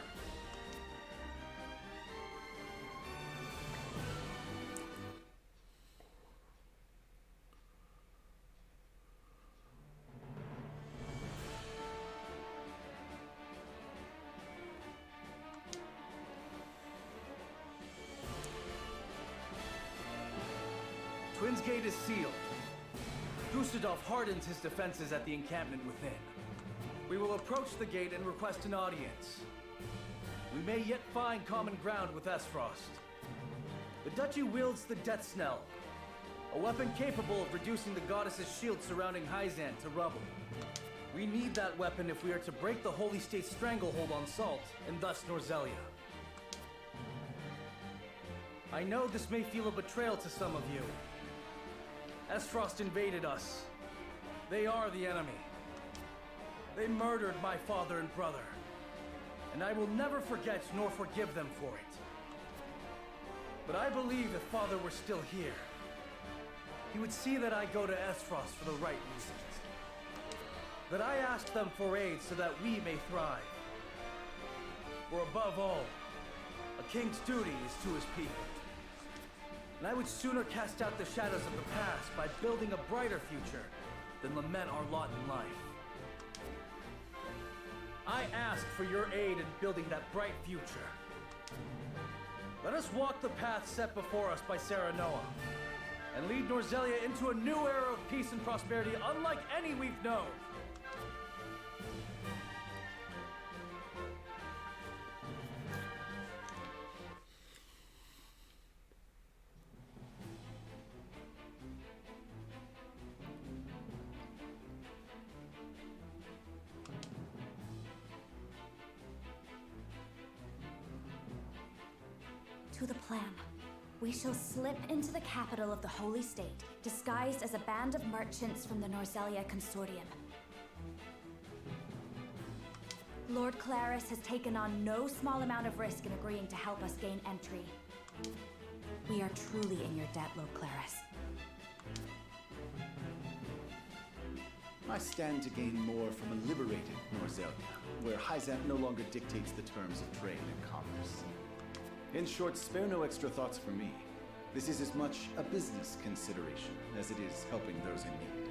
Twins Gate is sealed. Gustadolf hardens his defenses at the encampment within. We will approach the gate and request an audience. We may yet find common ground with Esfrost. The Duchy wields the Death Snell, a weapon capable of reducing the goddess's shield surrounding Hyzant to rubble. We need that weapon if we are to break the Holy State's stranglehold on Salt, and thus Norzelia. I know this may feel a betrayal to some of you. Esfrost invaded us. They are the enemy. They murdered my father and brother, and I will never forget nor forgive them for it. But I believe if Father were still here, he would see that I go to Esfrost for the right reasons. That I ask them for aid so that we may thrive. For above all, a king's duty is to his people. And I would sooner cast out the shadows of the past by building a brighter future than lament our lot in life. I ask for your aid in building that bright future. Let us walk the path set before us by Serenoa, and lead Norzelia into a new era of peace and prosperity unlike any we've known. To the plan. We shall slip into the capital of the Holy State, disguised as a band of merchants from the Norzelia Consortium. Lord Claris has taken on no small amount of risk in agreeing to help us gain entry. We are truly in your debt, Lord Claris. I stand to gain more from a liberated Norzelia, where Hyzant no longer dictates the terms of trade and commerce. In short, spare no extra thoughts for me. This is as much a business consideration as it is helping those in need.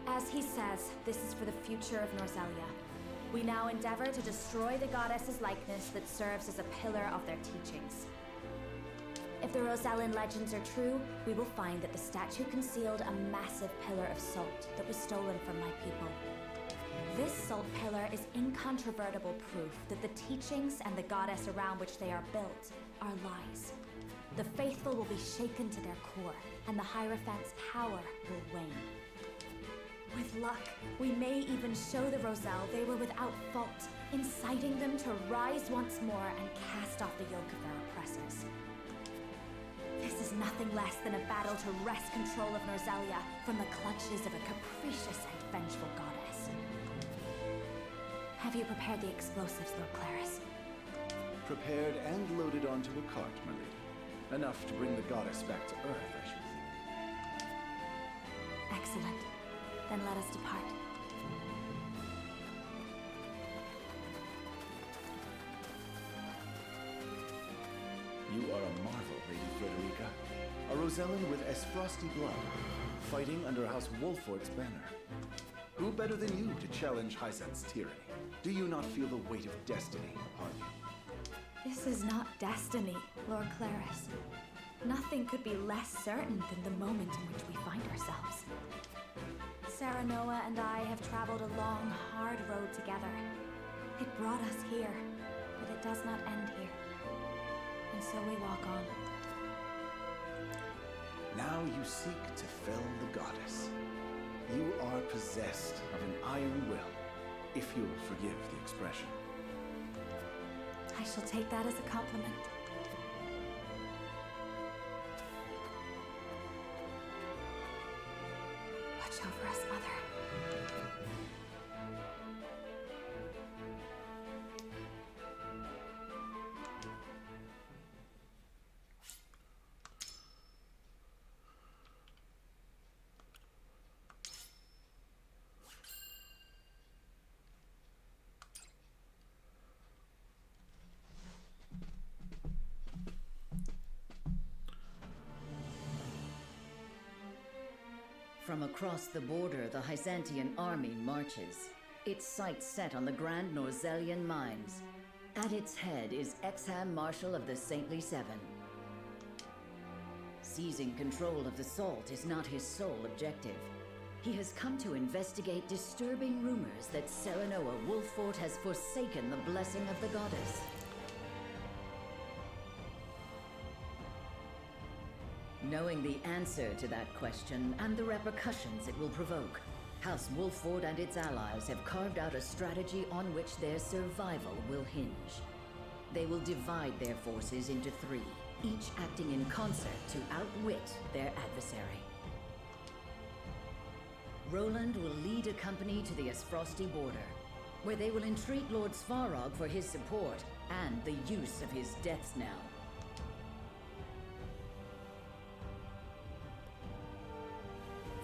As he says, this is for the future of Norzelia. We now endeavor to destroy the goddess's likeness that serves as a pillar of their teachings. If the Rosellan legends are true, we will find that the statue concealed a massive pillar of salt that was stolen from my people. This salt pillar is incontrovertible proof that the teachings and the goddess around which they are built are lies. The faithful will be shaken to their core, and the Hierophant's power will wane. With luck, we may even show the Roselle they were without fault, inciting them to rise once more and cast off the yoke of their oppressors. This is nothing less than a battle to wrest control of Norzelia from the clutches of a capricious and vengeful goddess. Have you prepared the explosives, Lord Claris? Prepared and loaded onto a cart, my lady. Enough to bring the goddess back to Earth, I should think. Excellent. Then let us depart. You are a marvel, Lady Frederica. A Rosellan with Esfrosti blood, fighting under House Wolfort's banner. Who better than you to challenge Hyzant's tyranny? Do you not feel the weight of destiny upon you? This is not destiny, Lord Claris. Nothing could be less certain than the moment in which we find ourselves. Serenoa and I have traveled a long, hard road together. It brought us here, but it does not end here. And so we walk on. Now you seek to fell the goddess. You are possessed of an iron will, if you'll forgive the expression. I shall take that as a compliment. Watch over us, Mother. From across the border, the Hyzantian army marches, its sights set on the Grand Norzelian mines. At its head is Exham Marshal of the Saintly Seven. Seizing control of the Salt is not his sole objective. He has come to investigate disturbing rumors that Serenoa Wolfort has forsaken the blessing of the goddess. Knowing the answer to that question and the repercussions it will provoke, House Wolfort and its allies have carved out a strategy on which their survival will hinge. They will divide their forces into three, each acting in concert to outwit their adversary. Roland will lead a company to the Asfrosti border, where they will entreat Lord Svarog for his support and the use of his death knell.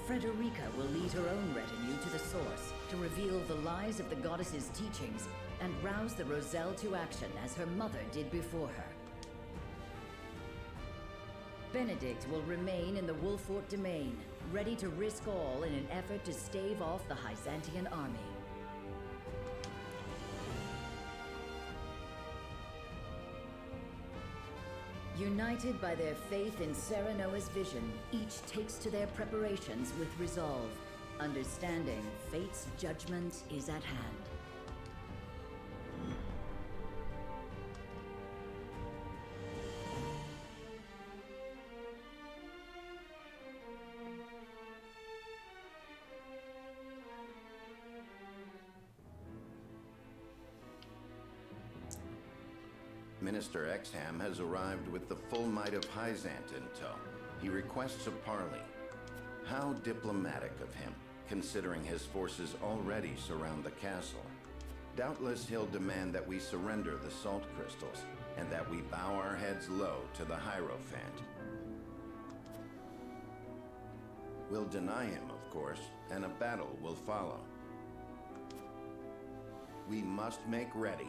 Frederica will lead her own retinue to the source to reveal the lies of the goddess's teachings and rouse the Roselle to action as her mother did before her. Benedict will remain in the Wolfort domain, ready to risk all in an effort to stave off the Hyzantian army. United by their faith in Serenoa's vision, each takes to their preparations with resolve, understanding fate's judgment is at hand. Minister Exham has arrived with the full might of Hyzant in tow. He requests a parley. How diplomatic of him, considering his forces already surround the castle. Doubtless he'll demand that we surrender the salt crystals, and that we bow our heads low to the Hierophant. We'll deny him, of course, and a battle will follow. We must make ready.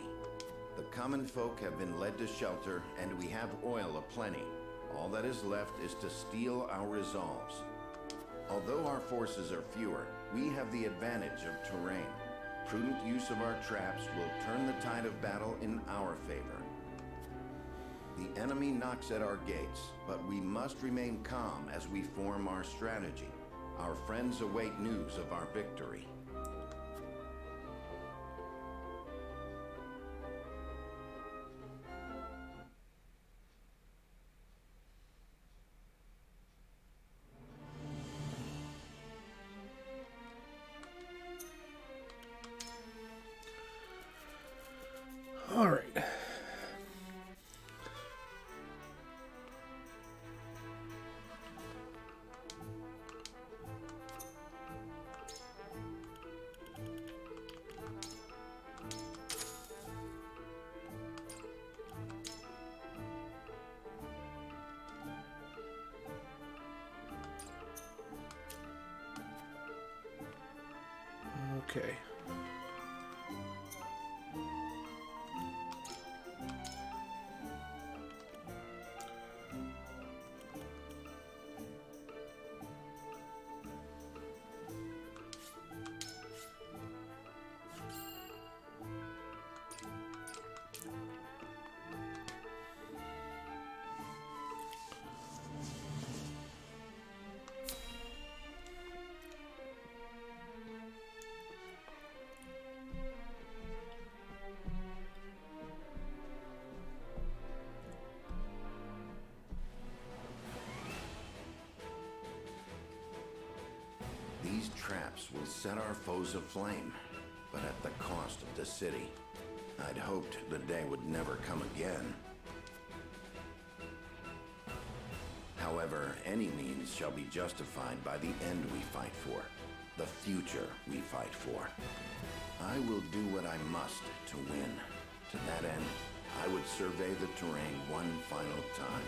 The common folk have been led to shelter, and we have oil aplenty. All that is left is to steel our resolves. Although our forces are fewer, we have the advantage of terrain. Prudent use of our traps will turn the tide of battle in our favor. The enemy knocks at our gates, but we must remain calm as we form our strategy. Our friends await news of our victory. All right. Okay. These traps will set our foes aflame, but at the cost of the city. I'd hoped the day would never come again. However, any means shall be justified by the end we fight for, the future we fight for. I will do what I must to win. To that end, I would survey the terrain one final time.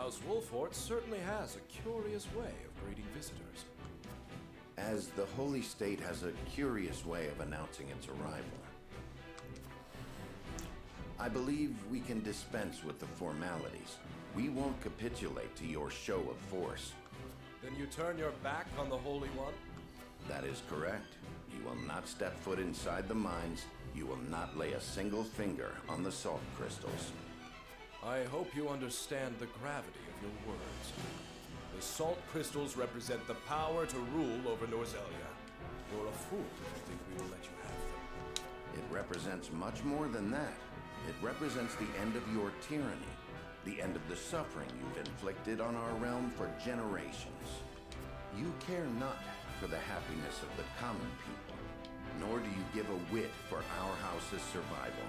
House Wolfort certainly has a curious way of greeting visitors. As the Holy State has a curious way of announcing its arrival. I believe we can dispense with the formalities. We won't capitulate to your show of force. Then you turn your back on the Holy One? That is correct. You will not step foot inside the mines. You will not lay a single finger on the salt crystals. I hope you understand the gravity of your words. The salt crystals represent the power to rule over Norzelia. You're a fool if you think we will let you have them. It represents much more than that. It represents the end of your tyranny, the end of the suffering you've inflicted on our realm for generations. You care not for the happiness of the common people, nor do you give a whit for our house's survival.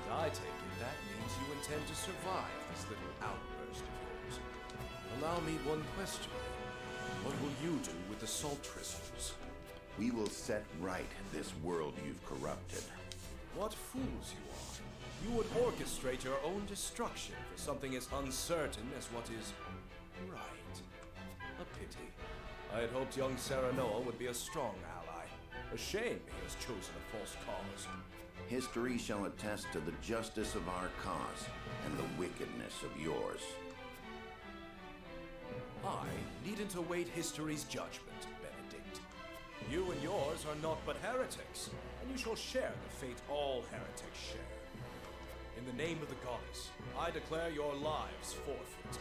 And I take it that means you intend to survive this little outburst of yours. Allow me one question. What will you do with the salt crystals? We will set right this world you've corrupted. What fools you are. You would orchestrate your own destruction for something as uncertain as what is right. A pity. I had hoped young Serenoa would be a strong ally. A shame he has chosen a false cause. History shall attest to the justice of our cause and the wickedness of yours. I needn't await history's judgment, Benedict. You and yours are naught but heretics, and you shall share the fate all heretics share. In the name of the goddess, I declare your lives forfeit.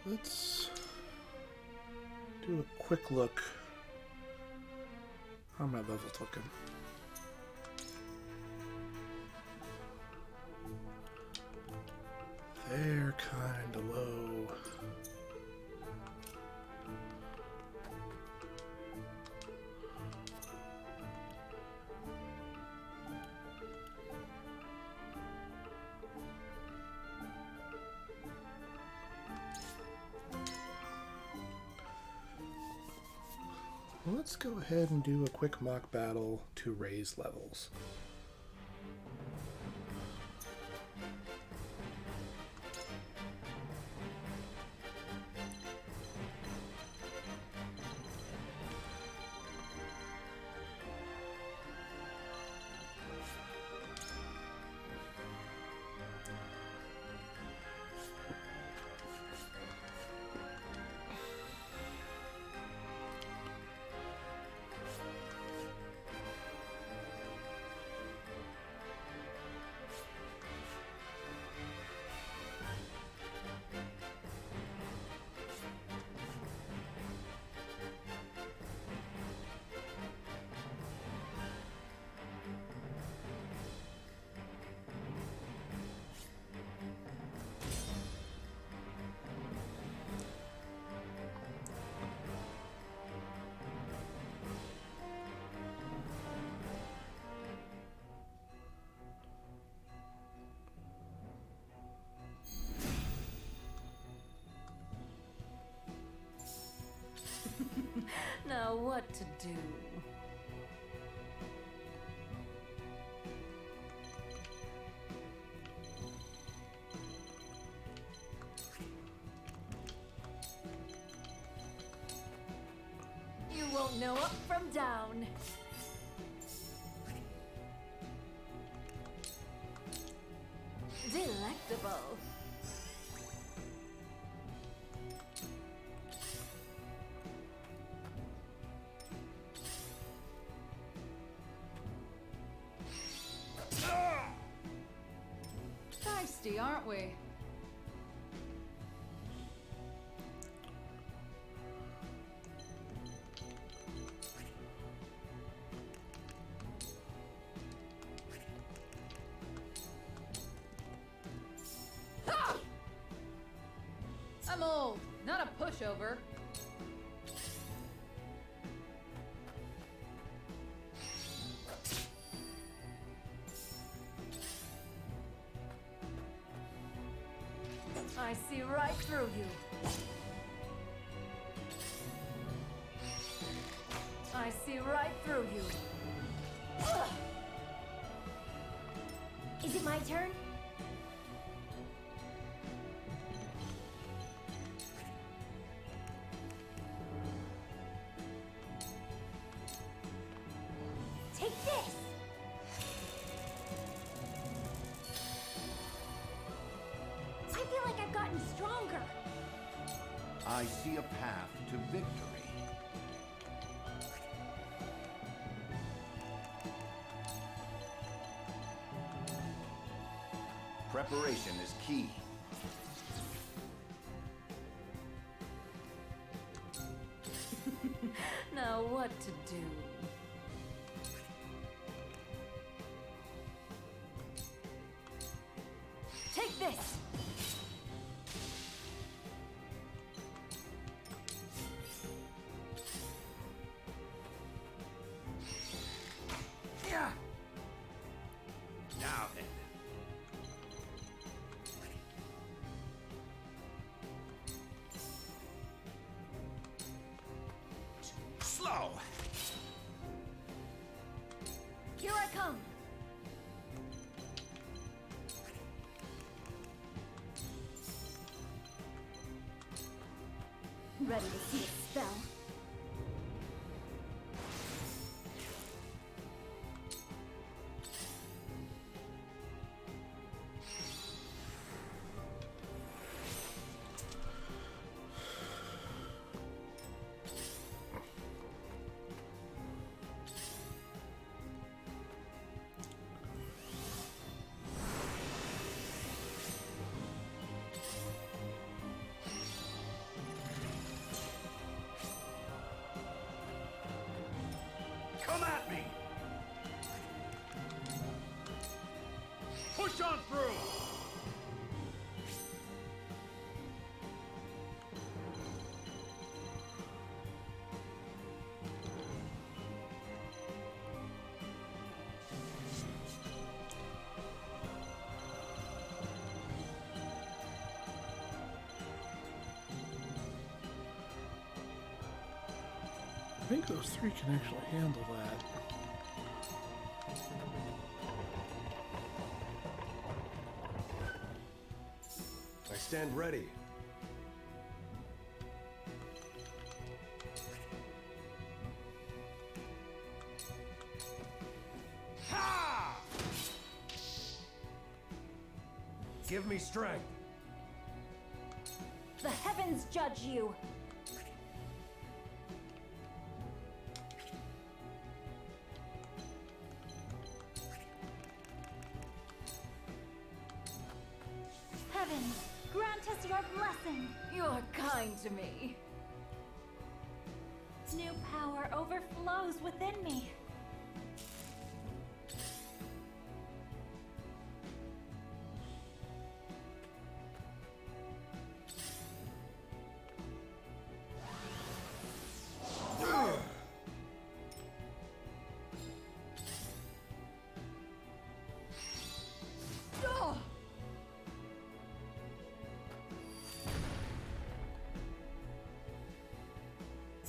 Let's do a quick look. How are my levels looking? They're kind of low. Let's go ahead and do a quick mock battle to raise levels. Now what to do? You won't know up from down. Delectable. Feisty, aren't we? Ha! I'm old, not a pushover. I see right through you. I see right through you. Ugh. Is it my turn? Take this! I feel like I've gotten stronger. I see a path to victory. Preparation is key. Now what to do? Take this! Yeah. Now then. Slow. Here I come! Ready to see a spell? Come at me! Push on through! I think those three can actually handle that. I stand ready. Ha! Give me strength. The heavens judge you! Heavens, grant us your blessing! You're kind to me. New power overflows within me.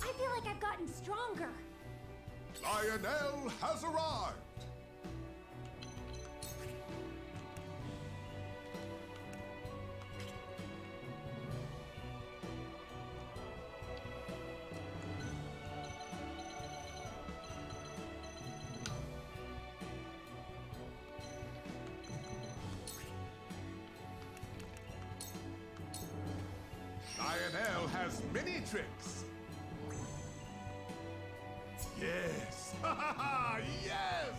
I feel like I've gotten stronger. Lionel has arrived! Lionel has many tricks. Yes! Ha ha ha! Yes!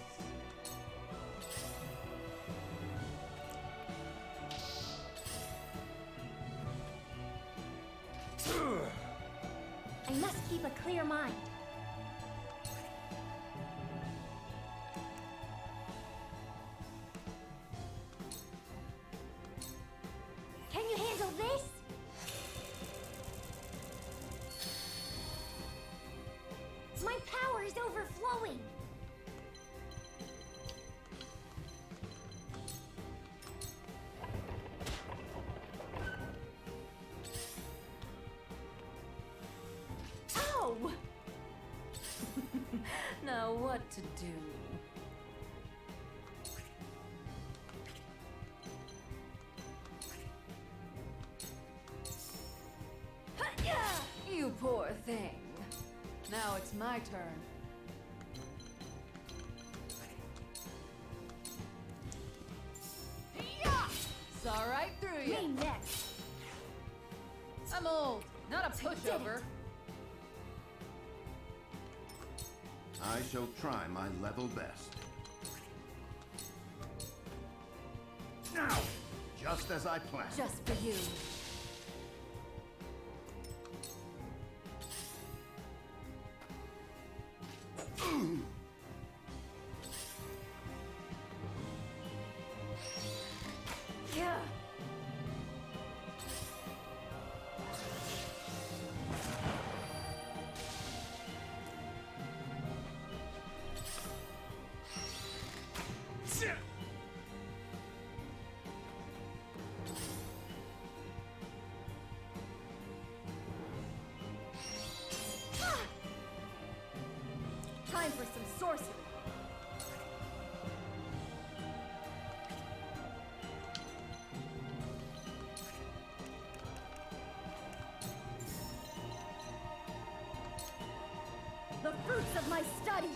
I must keep a clear mind. Can you handle this? My power is overflowing! what to do. You poor thing. Now it's my turn. Saw right through you. Me next. I'm old, not a pushover. I shall try my level best. Now! Just as I planned. Just for you. Yeah. Time for some sorcery. The fruits of my studies.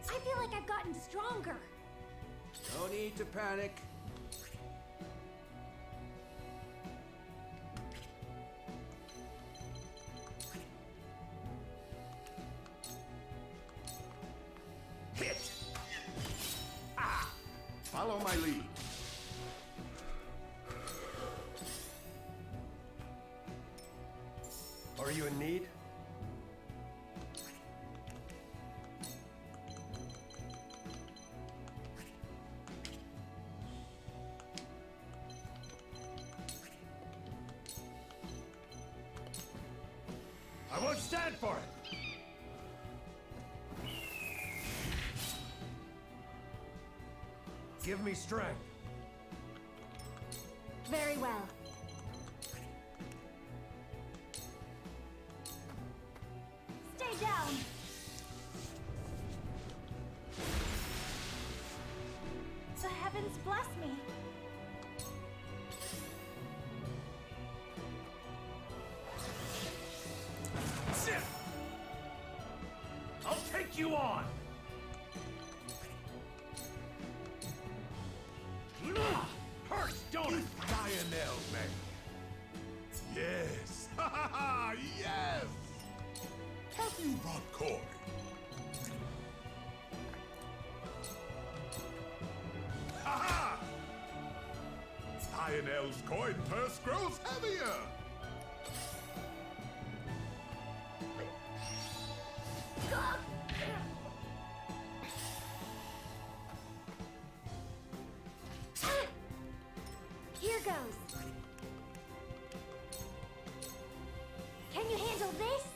I feel like I've gotten stronger. No need to panic. Hit! Ah! Follow my lead. Are you in need? I won't stand for it! Give me strength. Very well. Stay down. The heavens bless me. I'll take you on! Hurts, don't it? Lionel, man. Yes! Ha ha ha! Yes! Have you brought Corey? Ha ha! Lionel's coin purse grows heavier! Here goes. Can you handle this?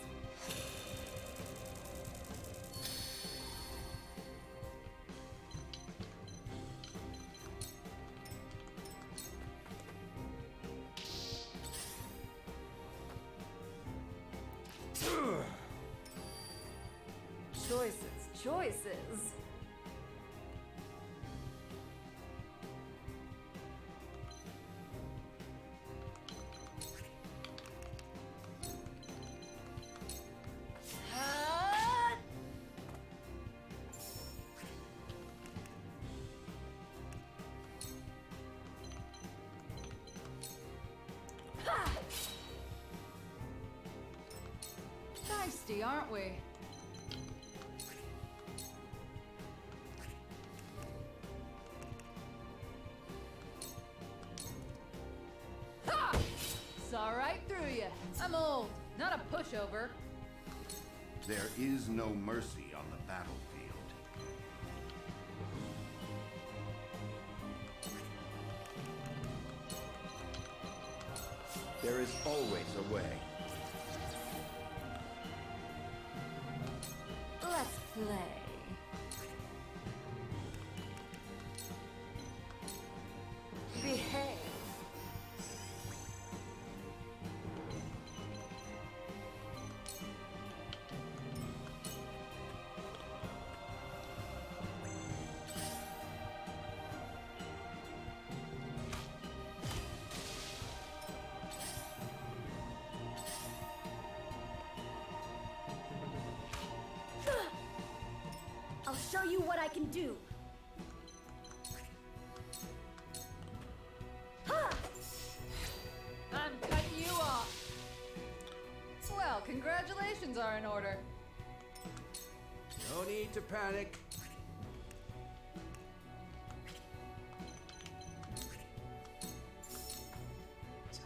Choices. Feisty, aren't we? Ha! Saw right through you. I'm old, not a pushover. There is no mercy on the battlefield. There is always a way. Let's play. I can do. I'm cutting you off. Well, congratulations are in order. No need to panic.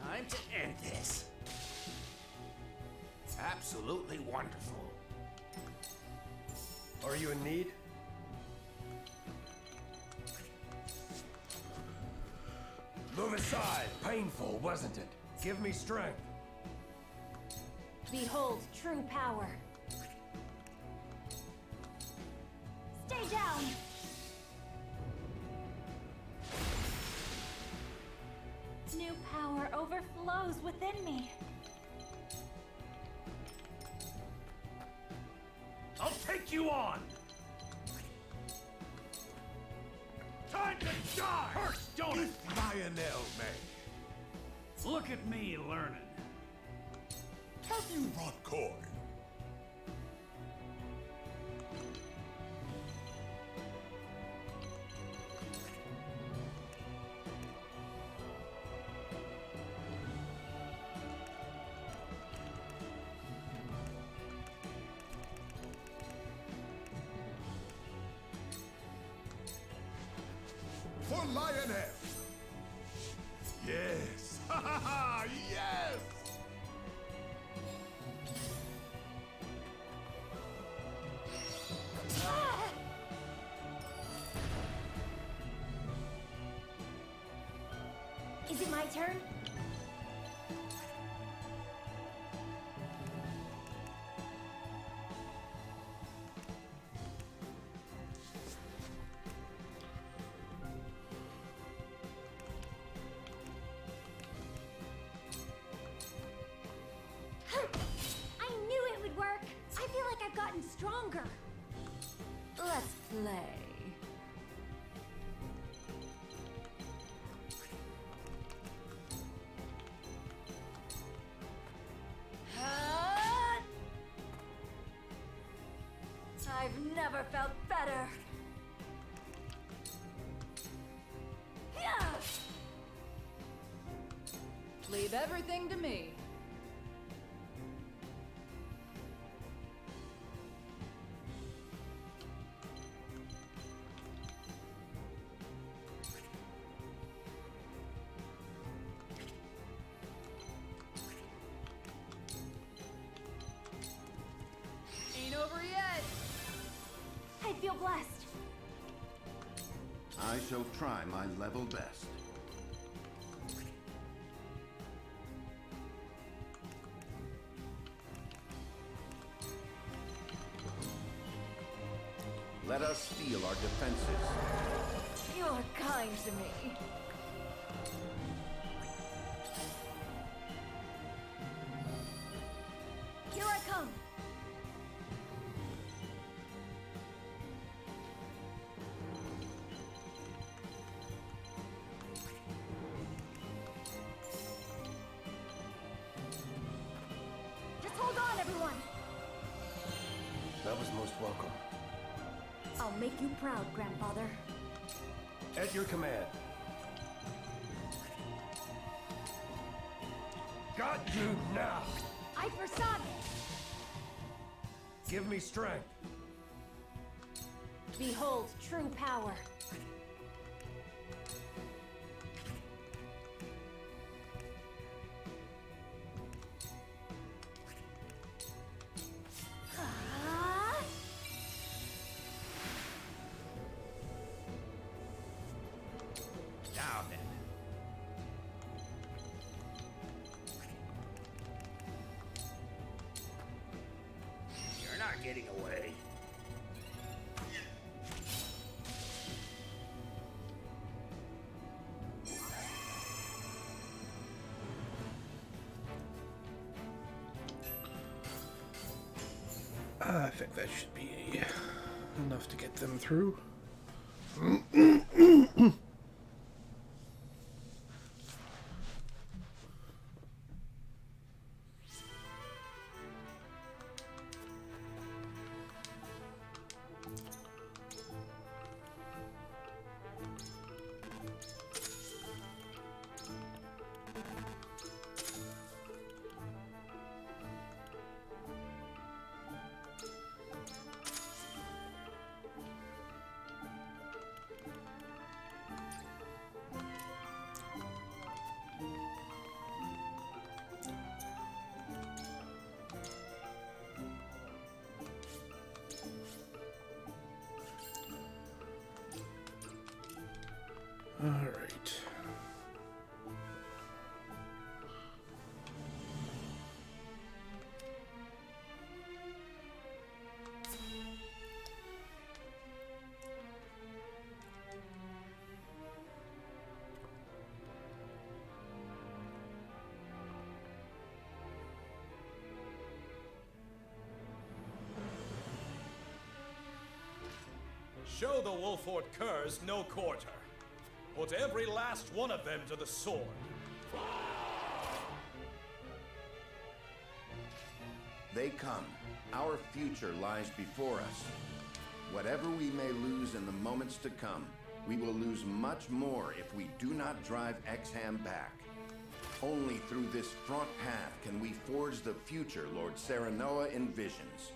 Time to end this. Absolutely wonderful. Are you in need? Move aside. Painful, wasn't it? Give me strength. Behold true power. Stay down! New power overflows within me. I'll take you on! Time to die! First, don't it? Lionel May. Look at me learning. Have you brought corn? For Lioness! Yes! Ha ha ha! Yes! Is it my turn? I knew it would work. I feel like I've gotten stronger. Let's play. I've never felt better. Leave everything to me. Ain't over yet. I feel blessed. I shall try my level best. Let us steel our defenses. You're kind to me. Here I come. Just hold on, everyone. That was most welcome. I'll make you proud, Grandfather. At your command. Got you now! I foresaw this. Give me strength. Behold true power. Now then. You're not getting away. I think that should be enough to get them through. Alright. Show the Wolford curs no quarter. Put every last one of them to the sword. They come. Our future lies before us. Whatever we may lose in the moments to come, we will lose much more if we do not drive Exham back. Only through this fraught path can we forge the future Lord Serenoa envisions.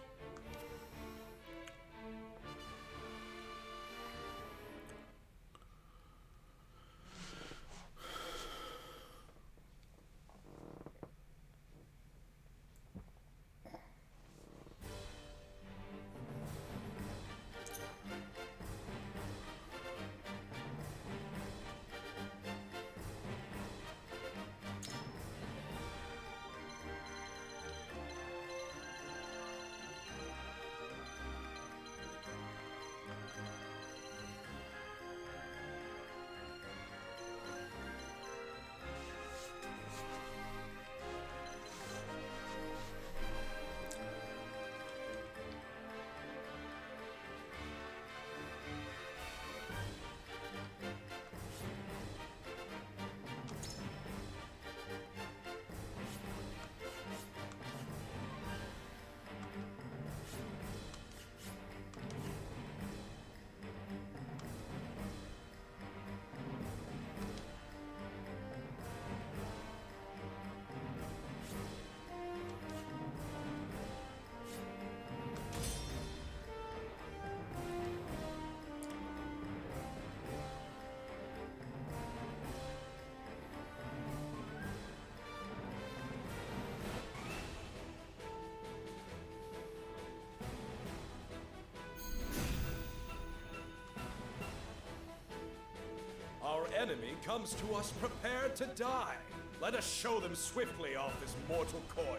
Our enemy comes to us prepared to die. Let us show them swiftly off this mortal coil.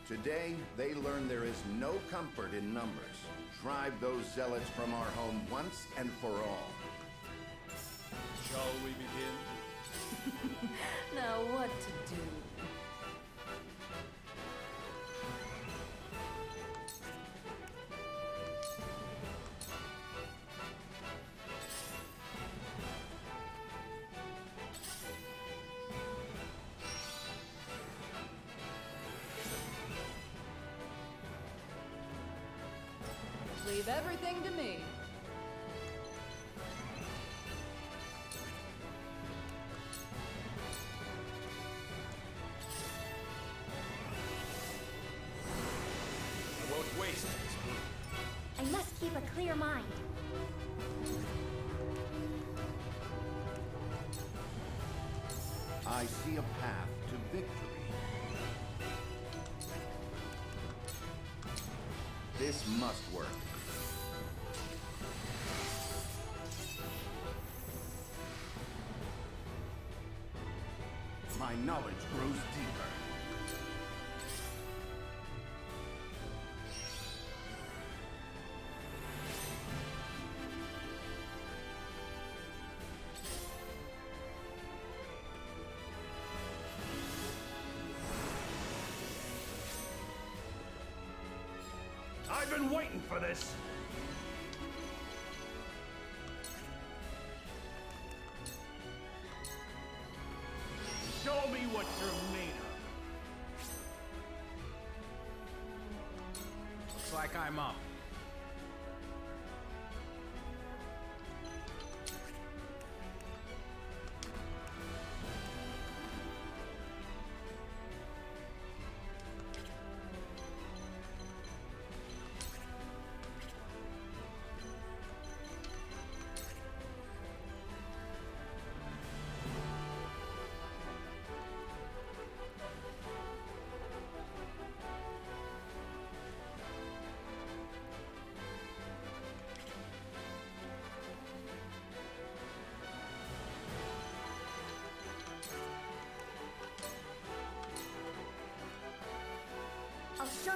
Today, they learn there is no comfort in numbers. Drive those zealots from our home once and for all. Shall we begin? Now what to do? Leave everything to me. I won't waste it. I must keep a clear mind. I see a path to victory. This must work. My knowledge grows deeper. I've been waiting for this. Show me what you're made of. Looks like I'm up.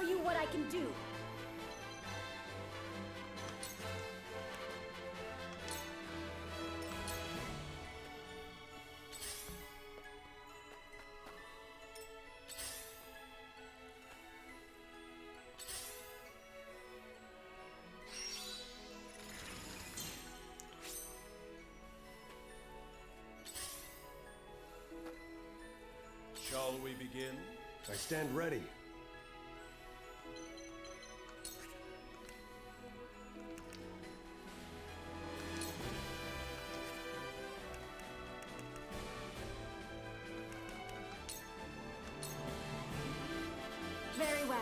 you what I can do. Shall we begin? I stand ready. Very well.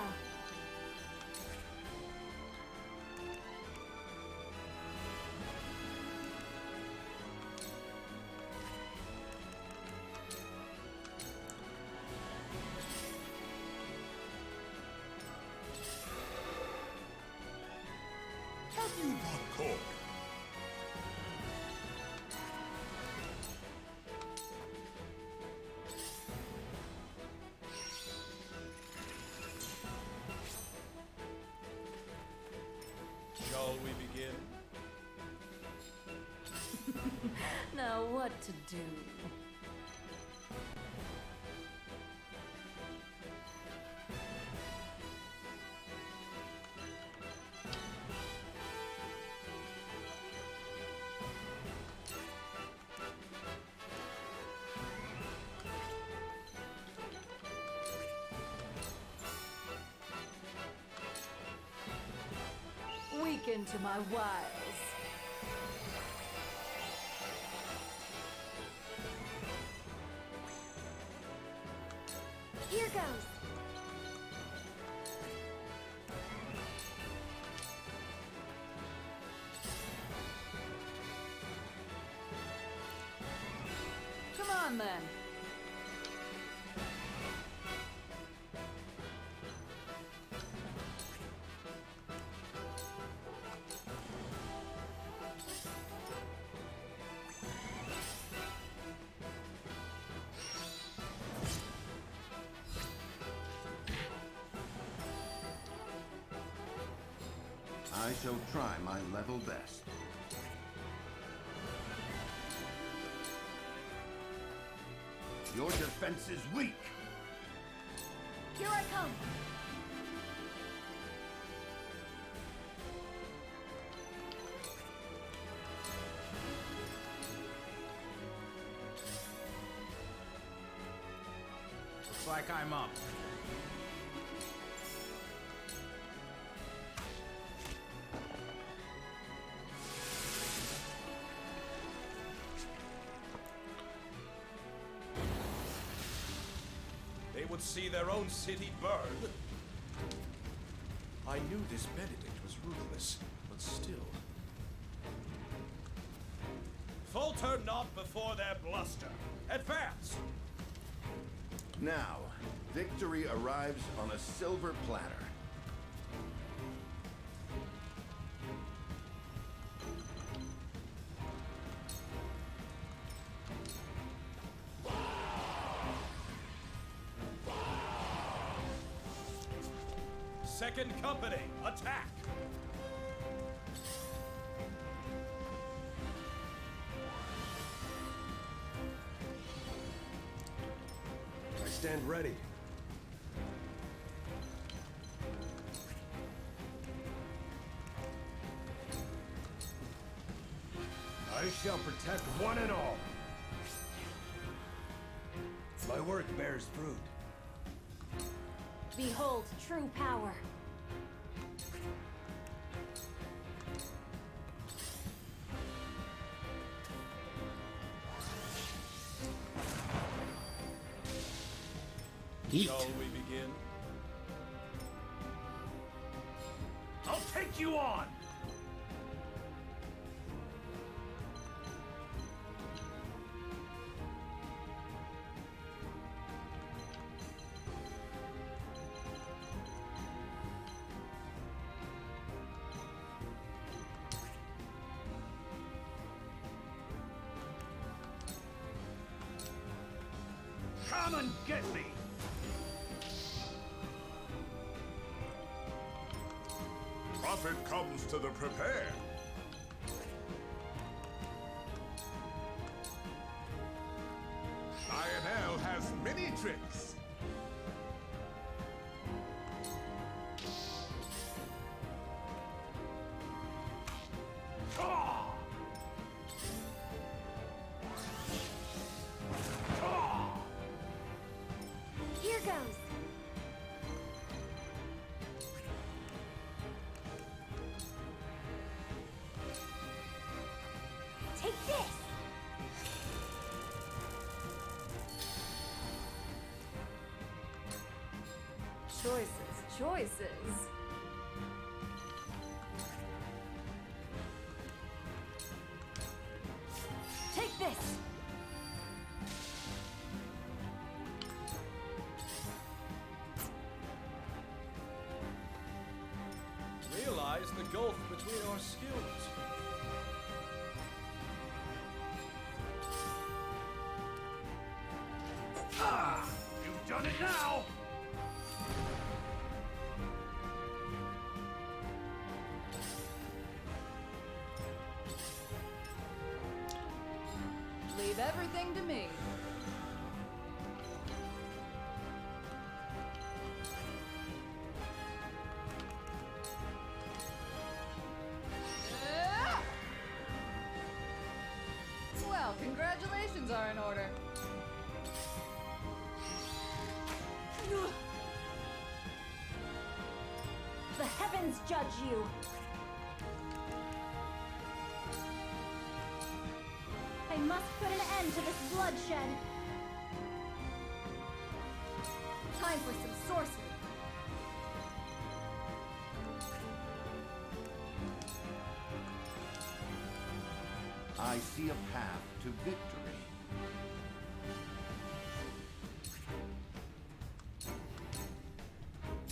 Have you brought corn? Shall we begin? Now what to do? Weaken to my wiles. Here goes. Come on then. I shall try my level best. Your defense is weak. Here I come. Looks like I'm up. They would see their own city burn. I knew this Benedict was ruthless, but still. Falter not before their bluster. Advance! Now, victory arrives on a silver platter. Second Company, attack! I stand ready. I shall protect one and all. My work bears fruit. Behold true power. Eat. Shall we begin? I'll take you on! Come and get me! Profit comes to the prepared. Lionel has many tricks. Here goes. Take this. Choices. Take this. Realize the gulf between our skills. Ah! You've done it now! Leave everything to me. Well, congratulations are in order. The heavens judge you. I must put an end to this bloodshed. Time for some sorcery. I see a path to victory.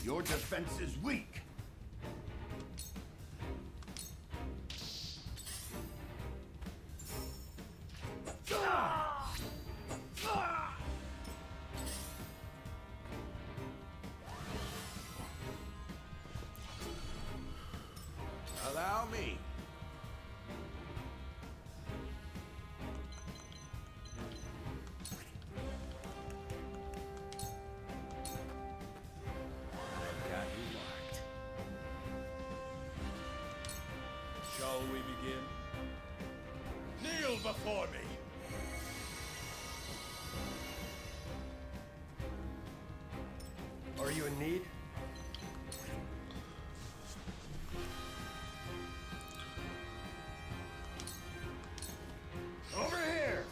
Your defense is weak. Allow me. Got you marked. Shall we begin? Kneel before me. Are you in need? Over here!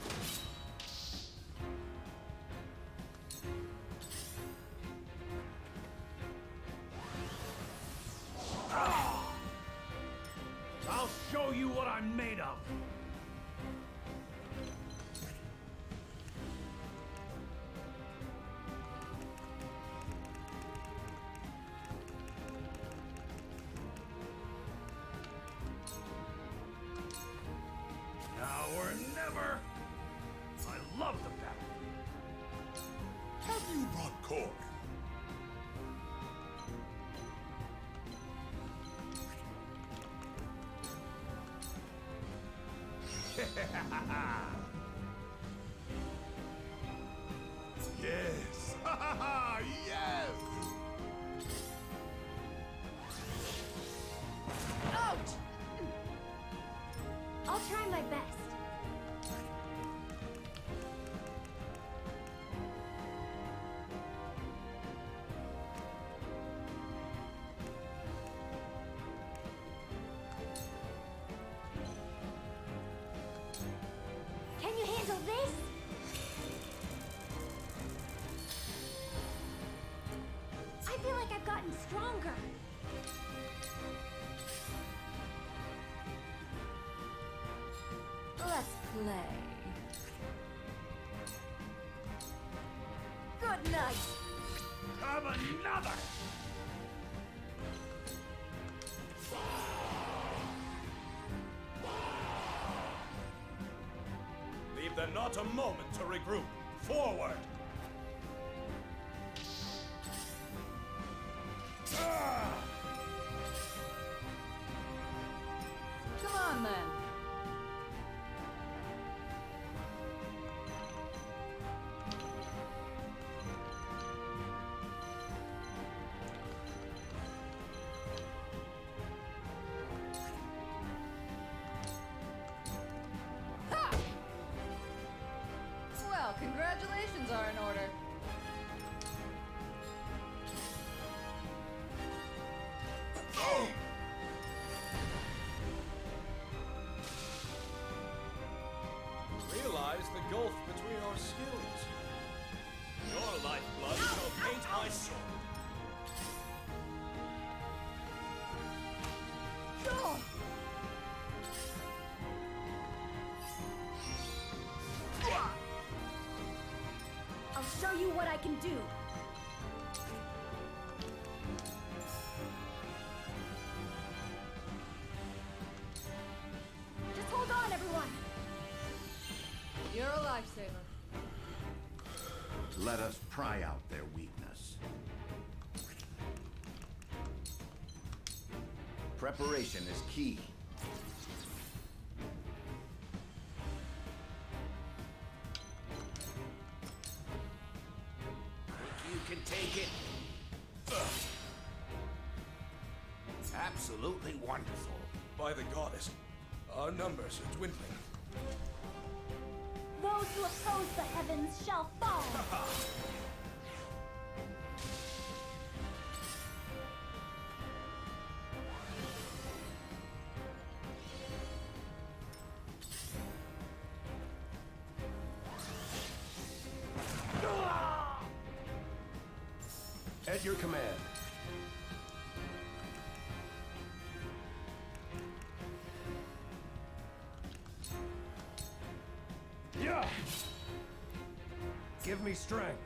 I'll show you what I'm made of. Now or never. I love the battle. Have you brought corn? Yes! Ha ha ha! Yes! Ouch! I'll try my best. Can you handle this? I feel like I've gotten stronger. Let's play. Good night. Have another! Leave them not a moment to regroup. Forward! can do. Just hold on, everyone. You're a lifesaver. Let us pry out their weakness. Preparation is key. You can take it. Absolutely wonderful. By the goddess, our numbers are dwindling. Those who oppose the heavens shall fall. At your command. Yeah. Give me strength.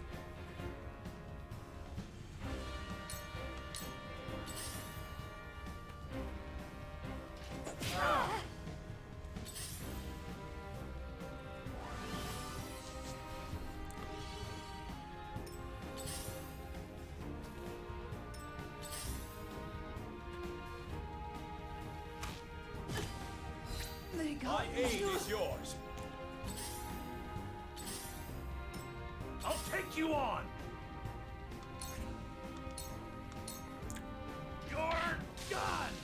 My aid is yours. I'll take you on. You're done.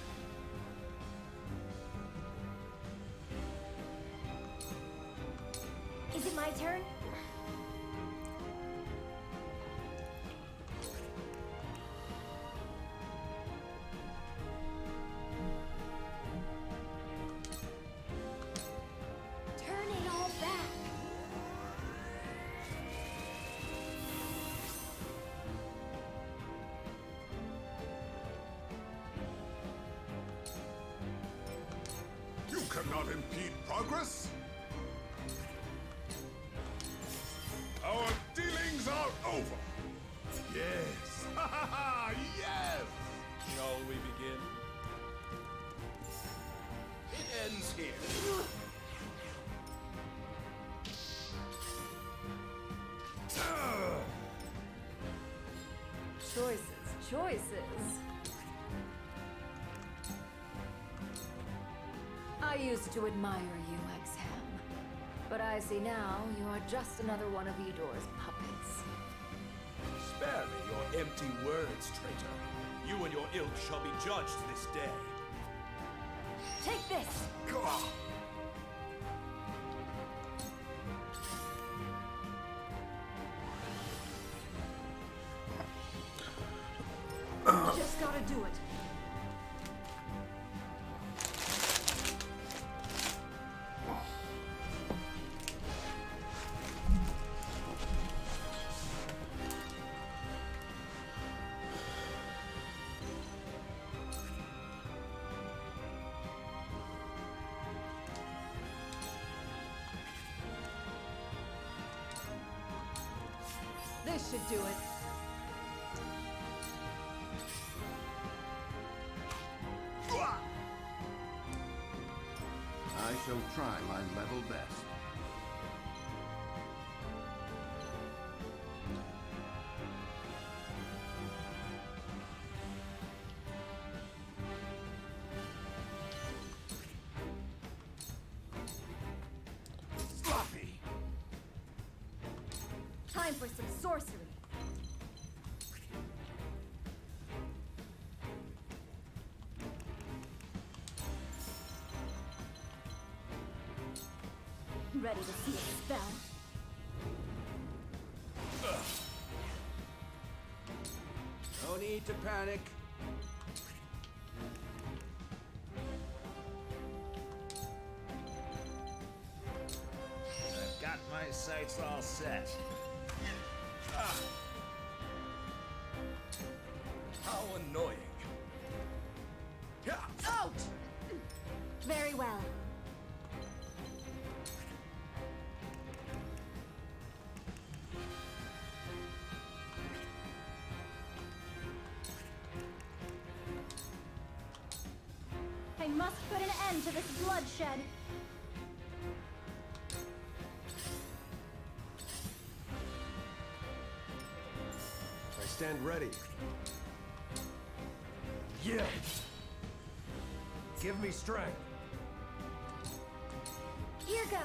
Is it my turn? Turn it all back. You cannot impede progress. Our dealings are over. Yes. Ha ha ha! Yes! Shall we begin? It ends here. Choices. I used to admire you, Exham. But I see now you are just another one of Edor's puppets. Spare me your empty words, traitor. You and your ilk shall be judged this day. Take this! Just gotta do it. This should do it. I shall try my level best. Sloppy. Time for some sorcery. Ready to see a spell? No need to panic. I've got my sights all set. How annoying. Out! Very well. must put an end to this bloodshed. I stand ready. Yeah. Give me strength. Here goes.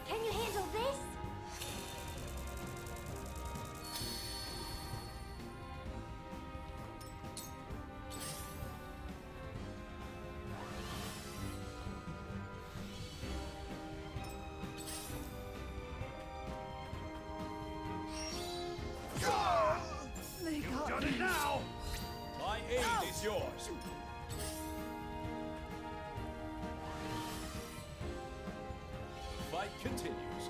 Can you handle this? You've done it now! My aid is yours. Fight continues.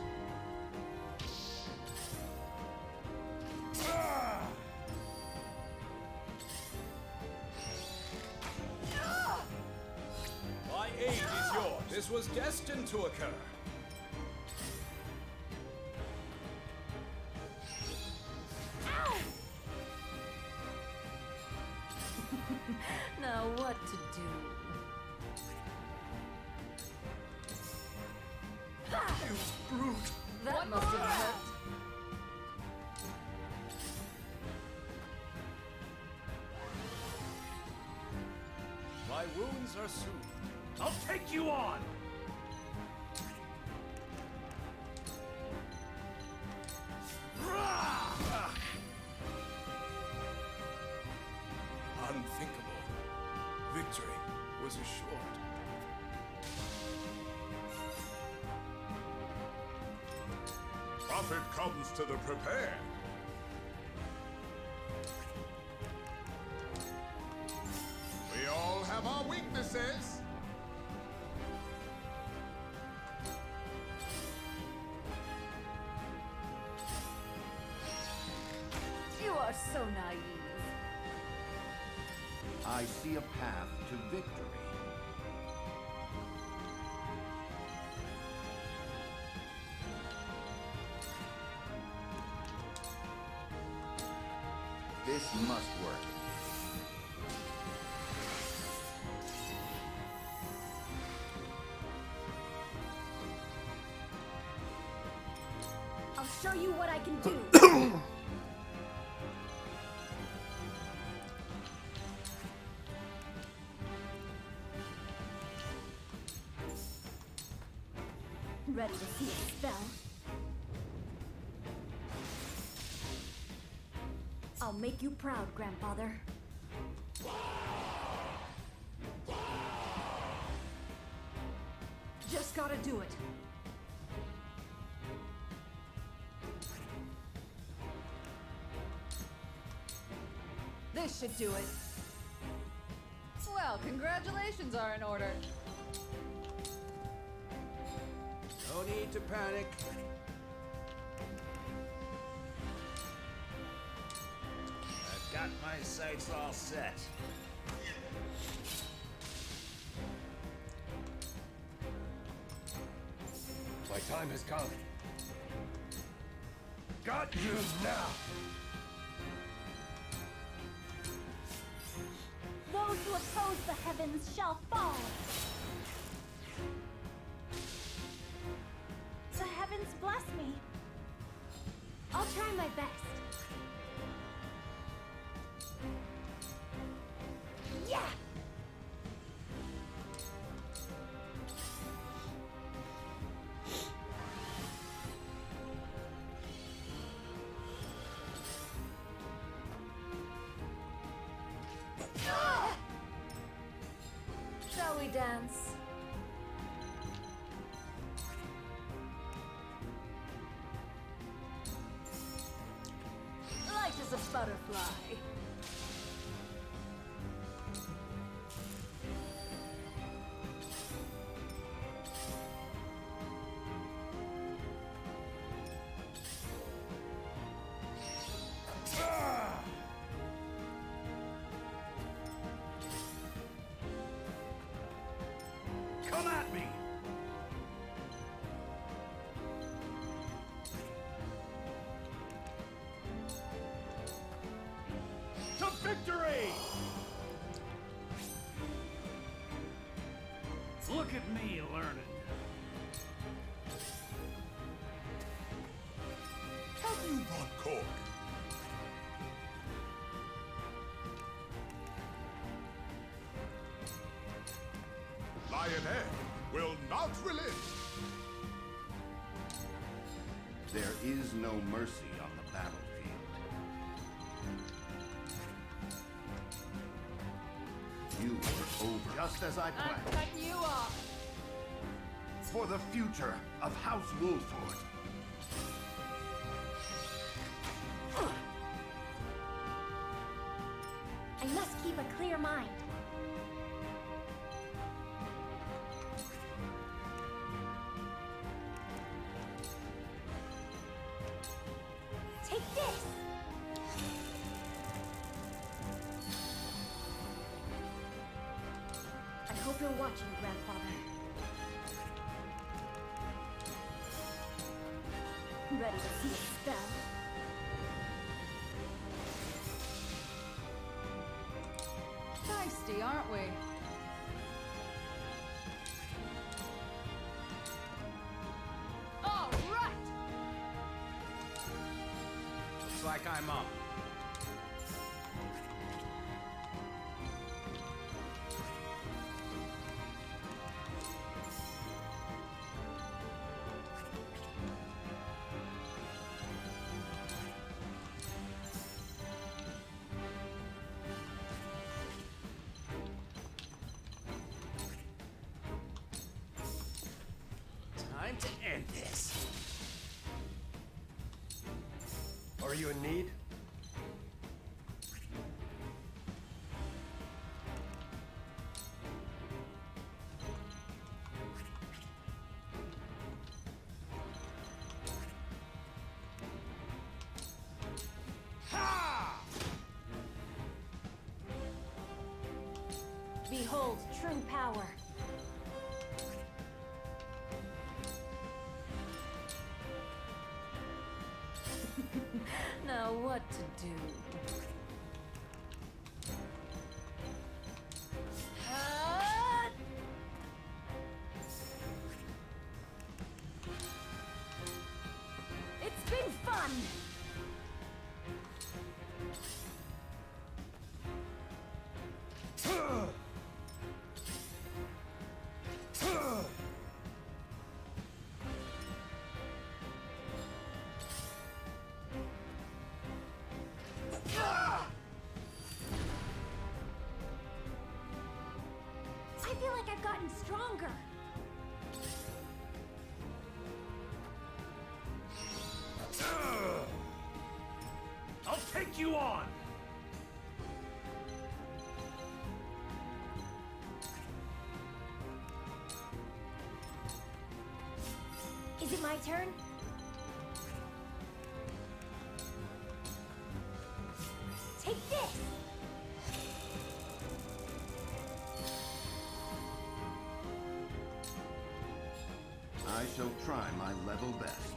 My aid is yours. This was destined to occur. Now what to do? You brute! That must have hurt. My wounds are soothed. I'll take you on! Unthinkable. Victory was assured. Profit comes to the prepared. We all have our weaknesses. You are so naive. I see a path to victory. This must work. I'll show you what I can do. Ready to see a spell? I'll make you proud, Grandfather. Just gotta do it. This should do it. Well, congratulations are in order. No need to panic. I've got my sights all set. My time has come. Got you now! Those who oppose the heavens shall fall. The heavens bless me. I'll try my best. Yeah! Shall we dance? Light as a butterfly. Come at me! me learn it. Have you brought cork? Lionhead will not relent. There is no mercy on the battlefield. You were over. Just as I planned. I'm cutting you off. For the future of House Wolford. I must keep a clear mind. Take this! I hope you're watching, Grandfather. Ready to see a spell? Feisty, aren't we? All right! Looks like I'm up. Time to end this. Are you in need? Behold true power. Now what to do? It's been fun! I feel like I've gotten stronger. I'll take you on! Is it my turn? Take this! I shall try my level best.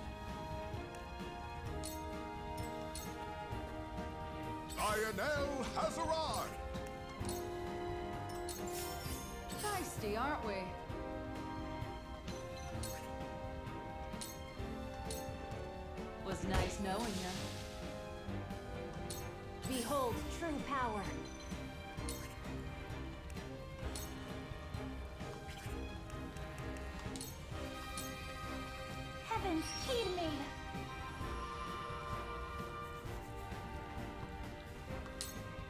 Lionel has arrived! Feisty, aren't we? Was nice knowing you. Behold true power. Heavens, heed me!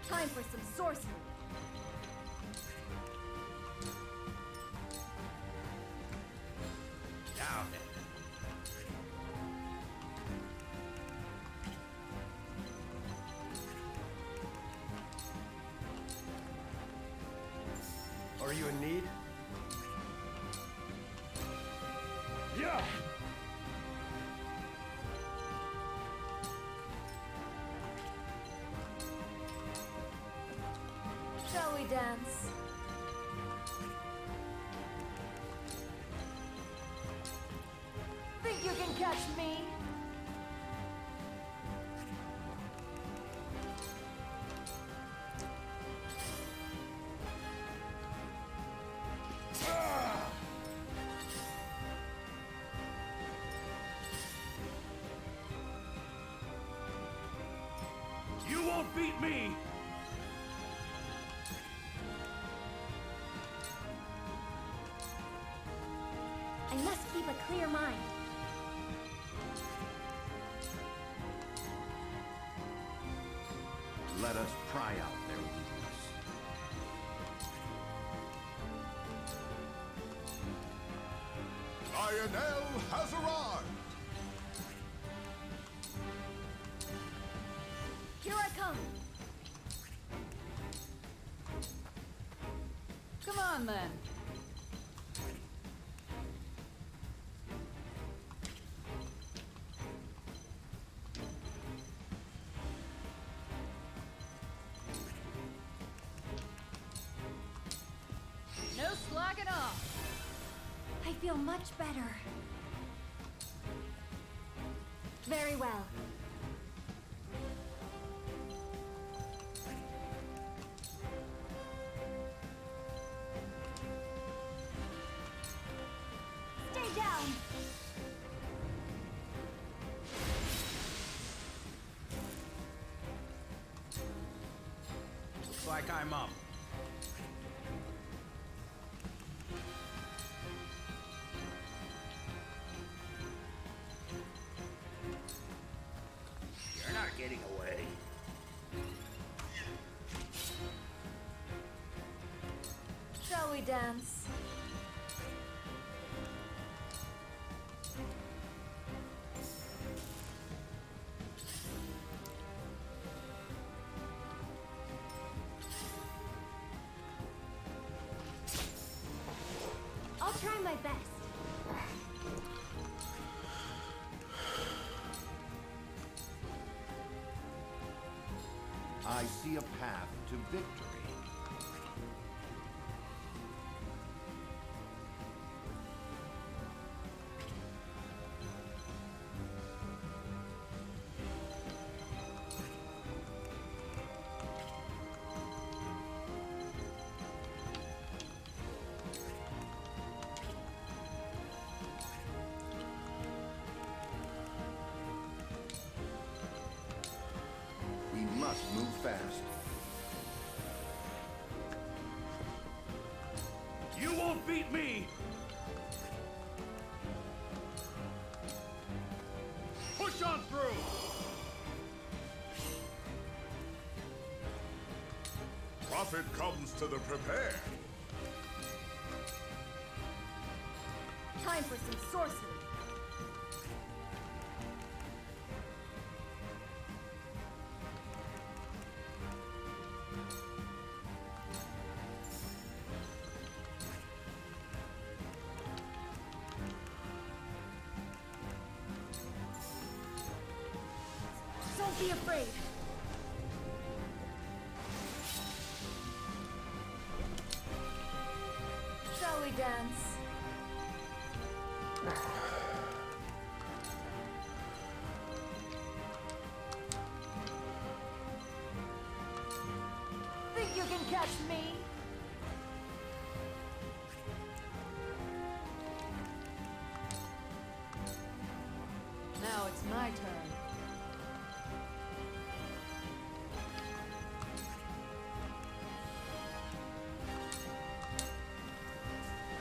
Time for some sorcery. Down it. Are you in need? Yeah! Shall we dance? Think you can catch me? beat me! I must keep a clear mind. Let us pry out their weakness. Lionel has arrived! Here I come! Come on, then. No slacking off. I feel much better. Very well. Stay down! Looks like I'm up. You're not getting away. Shall we dance? I'll try my best. I see a path to victory. We must move fast. You won't beat me! Push on through! Prophet comes to the prepared. Time for some sorcery. Don't be afraid. Shall we dance? Think you can catch me? Now it's my turn.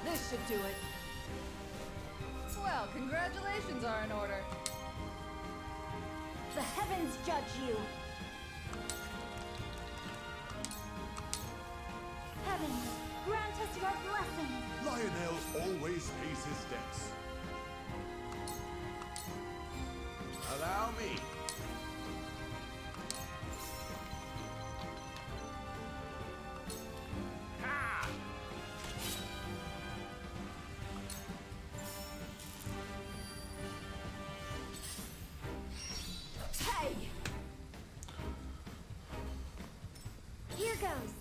This should do it. Well, congratulations are in order. The heavens judge you. Heavens, grant us your blessing. Lionel always pays his debts. Allow me. Ha! Hey! Here goes.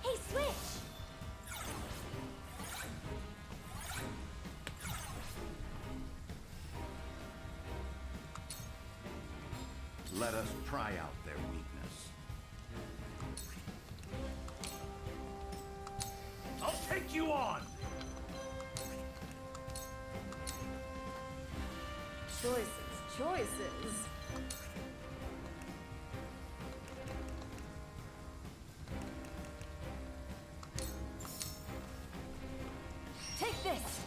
Hey, switch! Let us pry out their weakness. I'll take you on! Choices. Take this!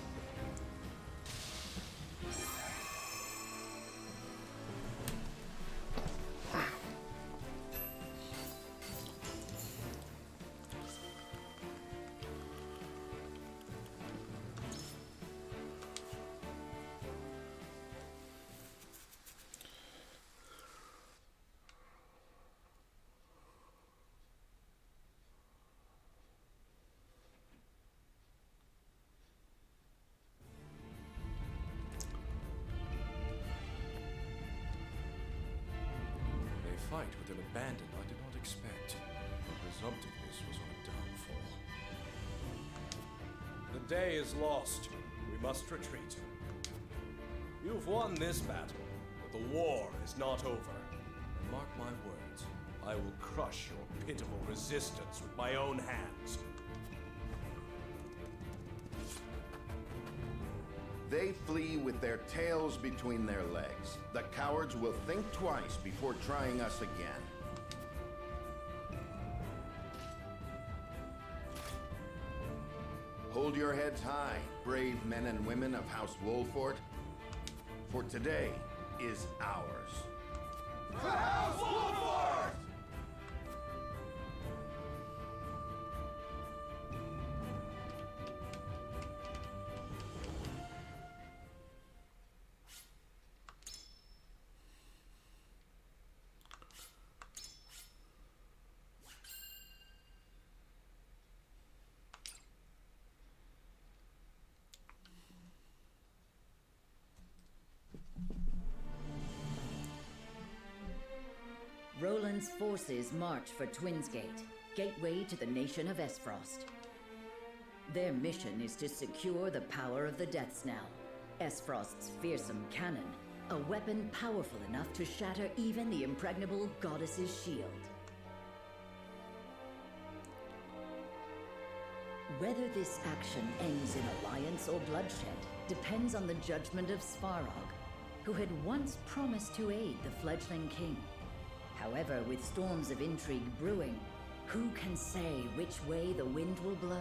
Fight with an abandon I did not expect. Presumptiveness was our downfall. The day is lost. We must retreat. You've won this battle, but the war is not over. And mark my words, I will crush your pitiful resistance with my own hands. They flee with their tails between their legs. The cowards will think twice before trying us again. Hold your heads high, brave men and women of House Wolfort, for today is ours. The House Wolfort! Roland's forces march for Twinsgate, gateway to the nation of Esfrost. Their mission is to secure the power of the Death Knell, Esfrost's fearsome cannon, a weapon powerful enough to shatter even the impregnable goddess's shield. Whether this action ends in alliance or bloodshed depends on the judgment of Svarog, who had once promised to aid the fledgling king. However, with storms of intrigue brewing, who can say which way the wind will blow?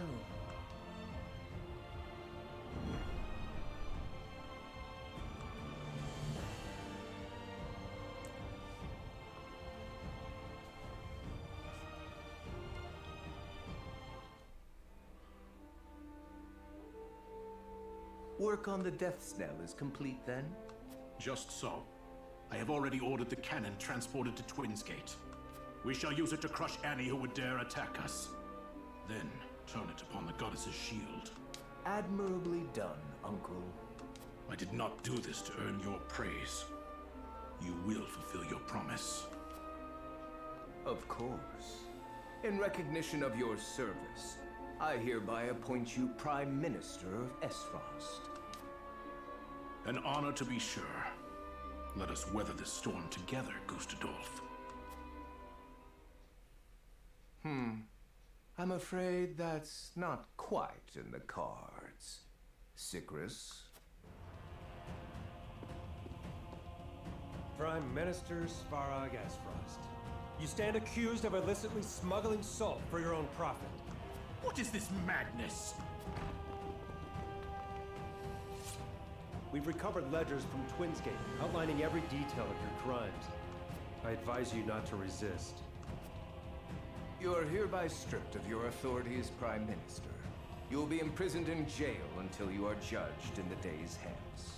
Work on the Death Knell is complete then? Just so. I have already ordered the cannon transported to Twinsgate. We shall use it to crush any who would dare attack us. Then turn it upon the goddess's shield. Admirably done, Uncle. I did not do this to earn your praise. You will fulfill your promise. Of course. In recognition of your service, I hereby appoint you Prime Minister of Esfrost. An honor to be sure. Let us weather this storm together, Gustadolf. I'm afraid that's not quite in the cards. Sigrus? Prime Minister Svarog Esfrost. You stand accused of illicitly smuggling salt for your own profit. What is this madness? We've recovered ledgers from Twinsgate, outlining every detail of your crimes. I advise you not to resist. You are hereby stripped of your authority as Prime Minister. You will be imprisoned in jail until you are judged in the days hence.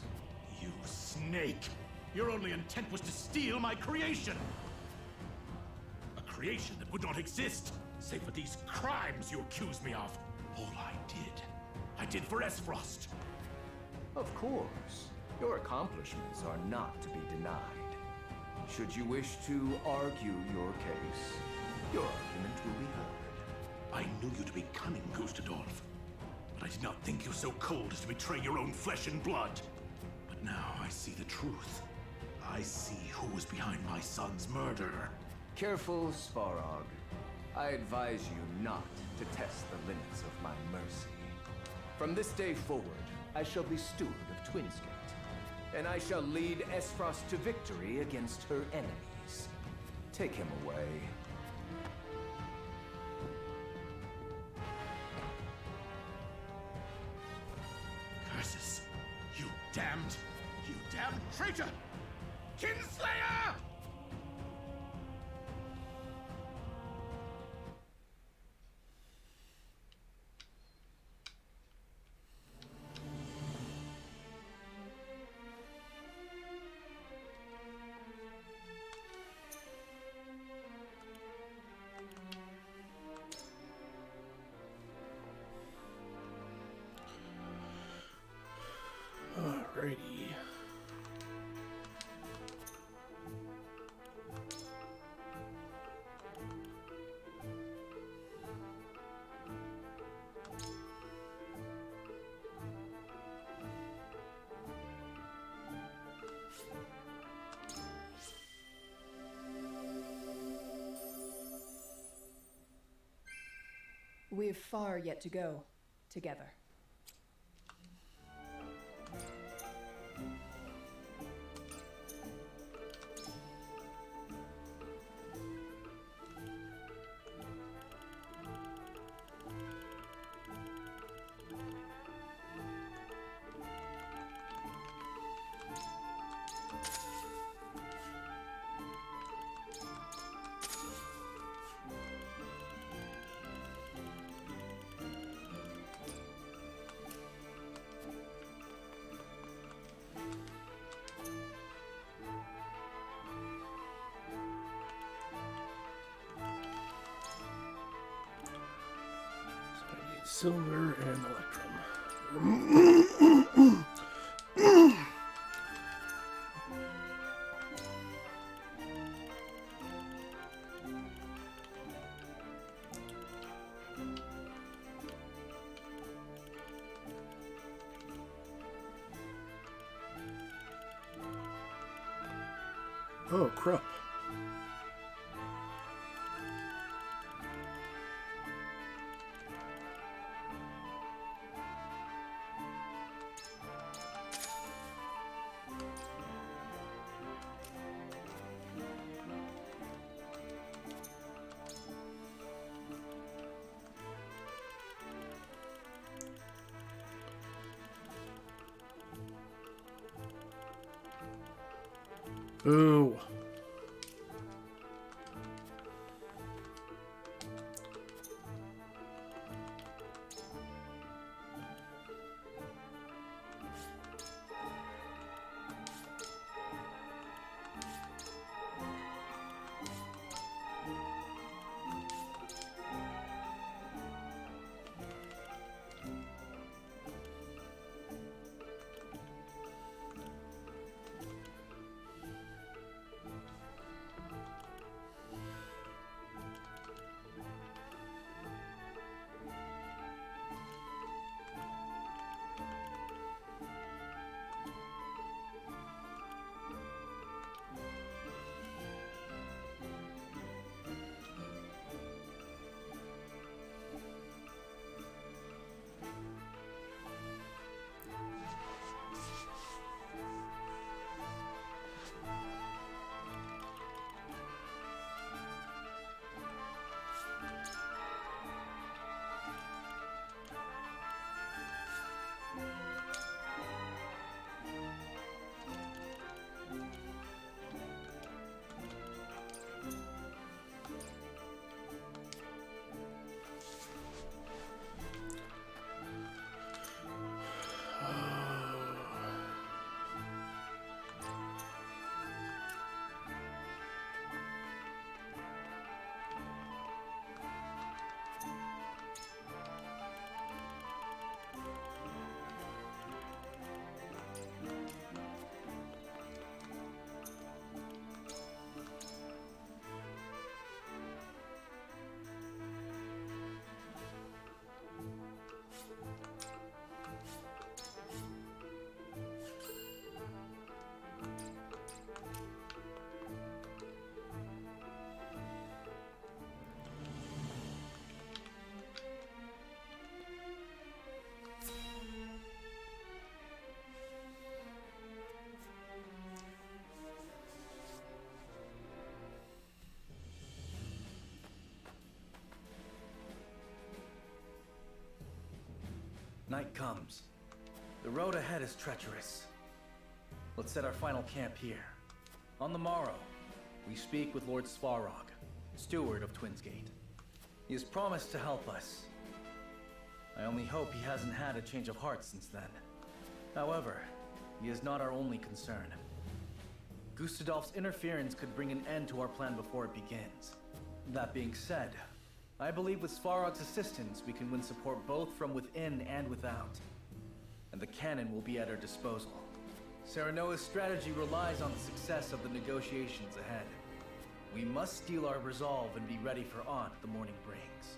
You snake! Your only intent was to steal my creation! A creation that would not exist, save for these crimes you accuse me of. All I did for Esfrost. Of course. Your accomplishments are not to be denied. Should you wish to argue your case, your argument will be heard. I knew you to be cunning, Gustadolf, but I did not think you so cold as to betray your own flesh and blood. But now I see the truth. I see who was behind my son's murder. Careful, Svarog. I advise you not to test the limits of my mercy. From this day forward, I shall be steward of Twinsgate. and I shall lead Esfrost to victory against her enemies. Take him away. Curses! You damned traitor! Kinslayer! Alrighty. We have far yet to go, together. Silver and Electrum. Oh, crap. Ooh. Night comes. The road ahead is treacherous. Let's set our final camp here. On the morrow, we speak with Lord Svarog, steward of Twinsgate. He has promised to help us. I only hope he hasn't had a change of heart since then. However, he is not our only concern. Gustadolf's interference could bring an end to our plan before it begins. That being said, I believe with Svarog's assistance we can win support both from within and without. And the cannon will be at our disposal. Serenoa's strategy relies on the success of the negotiations ahead. We must steel our resolve and be ready for aught the morning brings.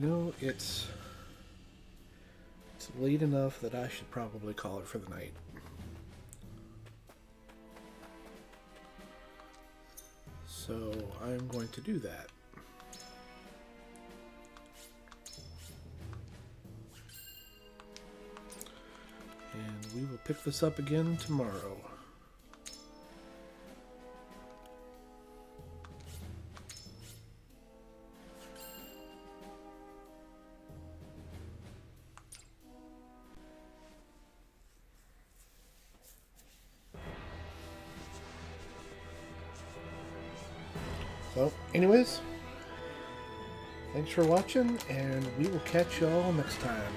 You know, it's late enough that I should probably call it for the night. So I'm going to do that. And we will pick this up again tomorrow. So, anyways, thanks for watching, and we will catch y'all next time.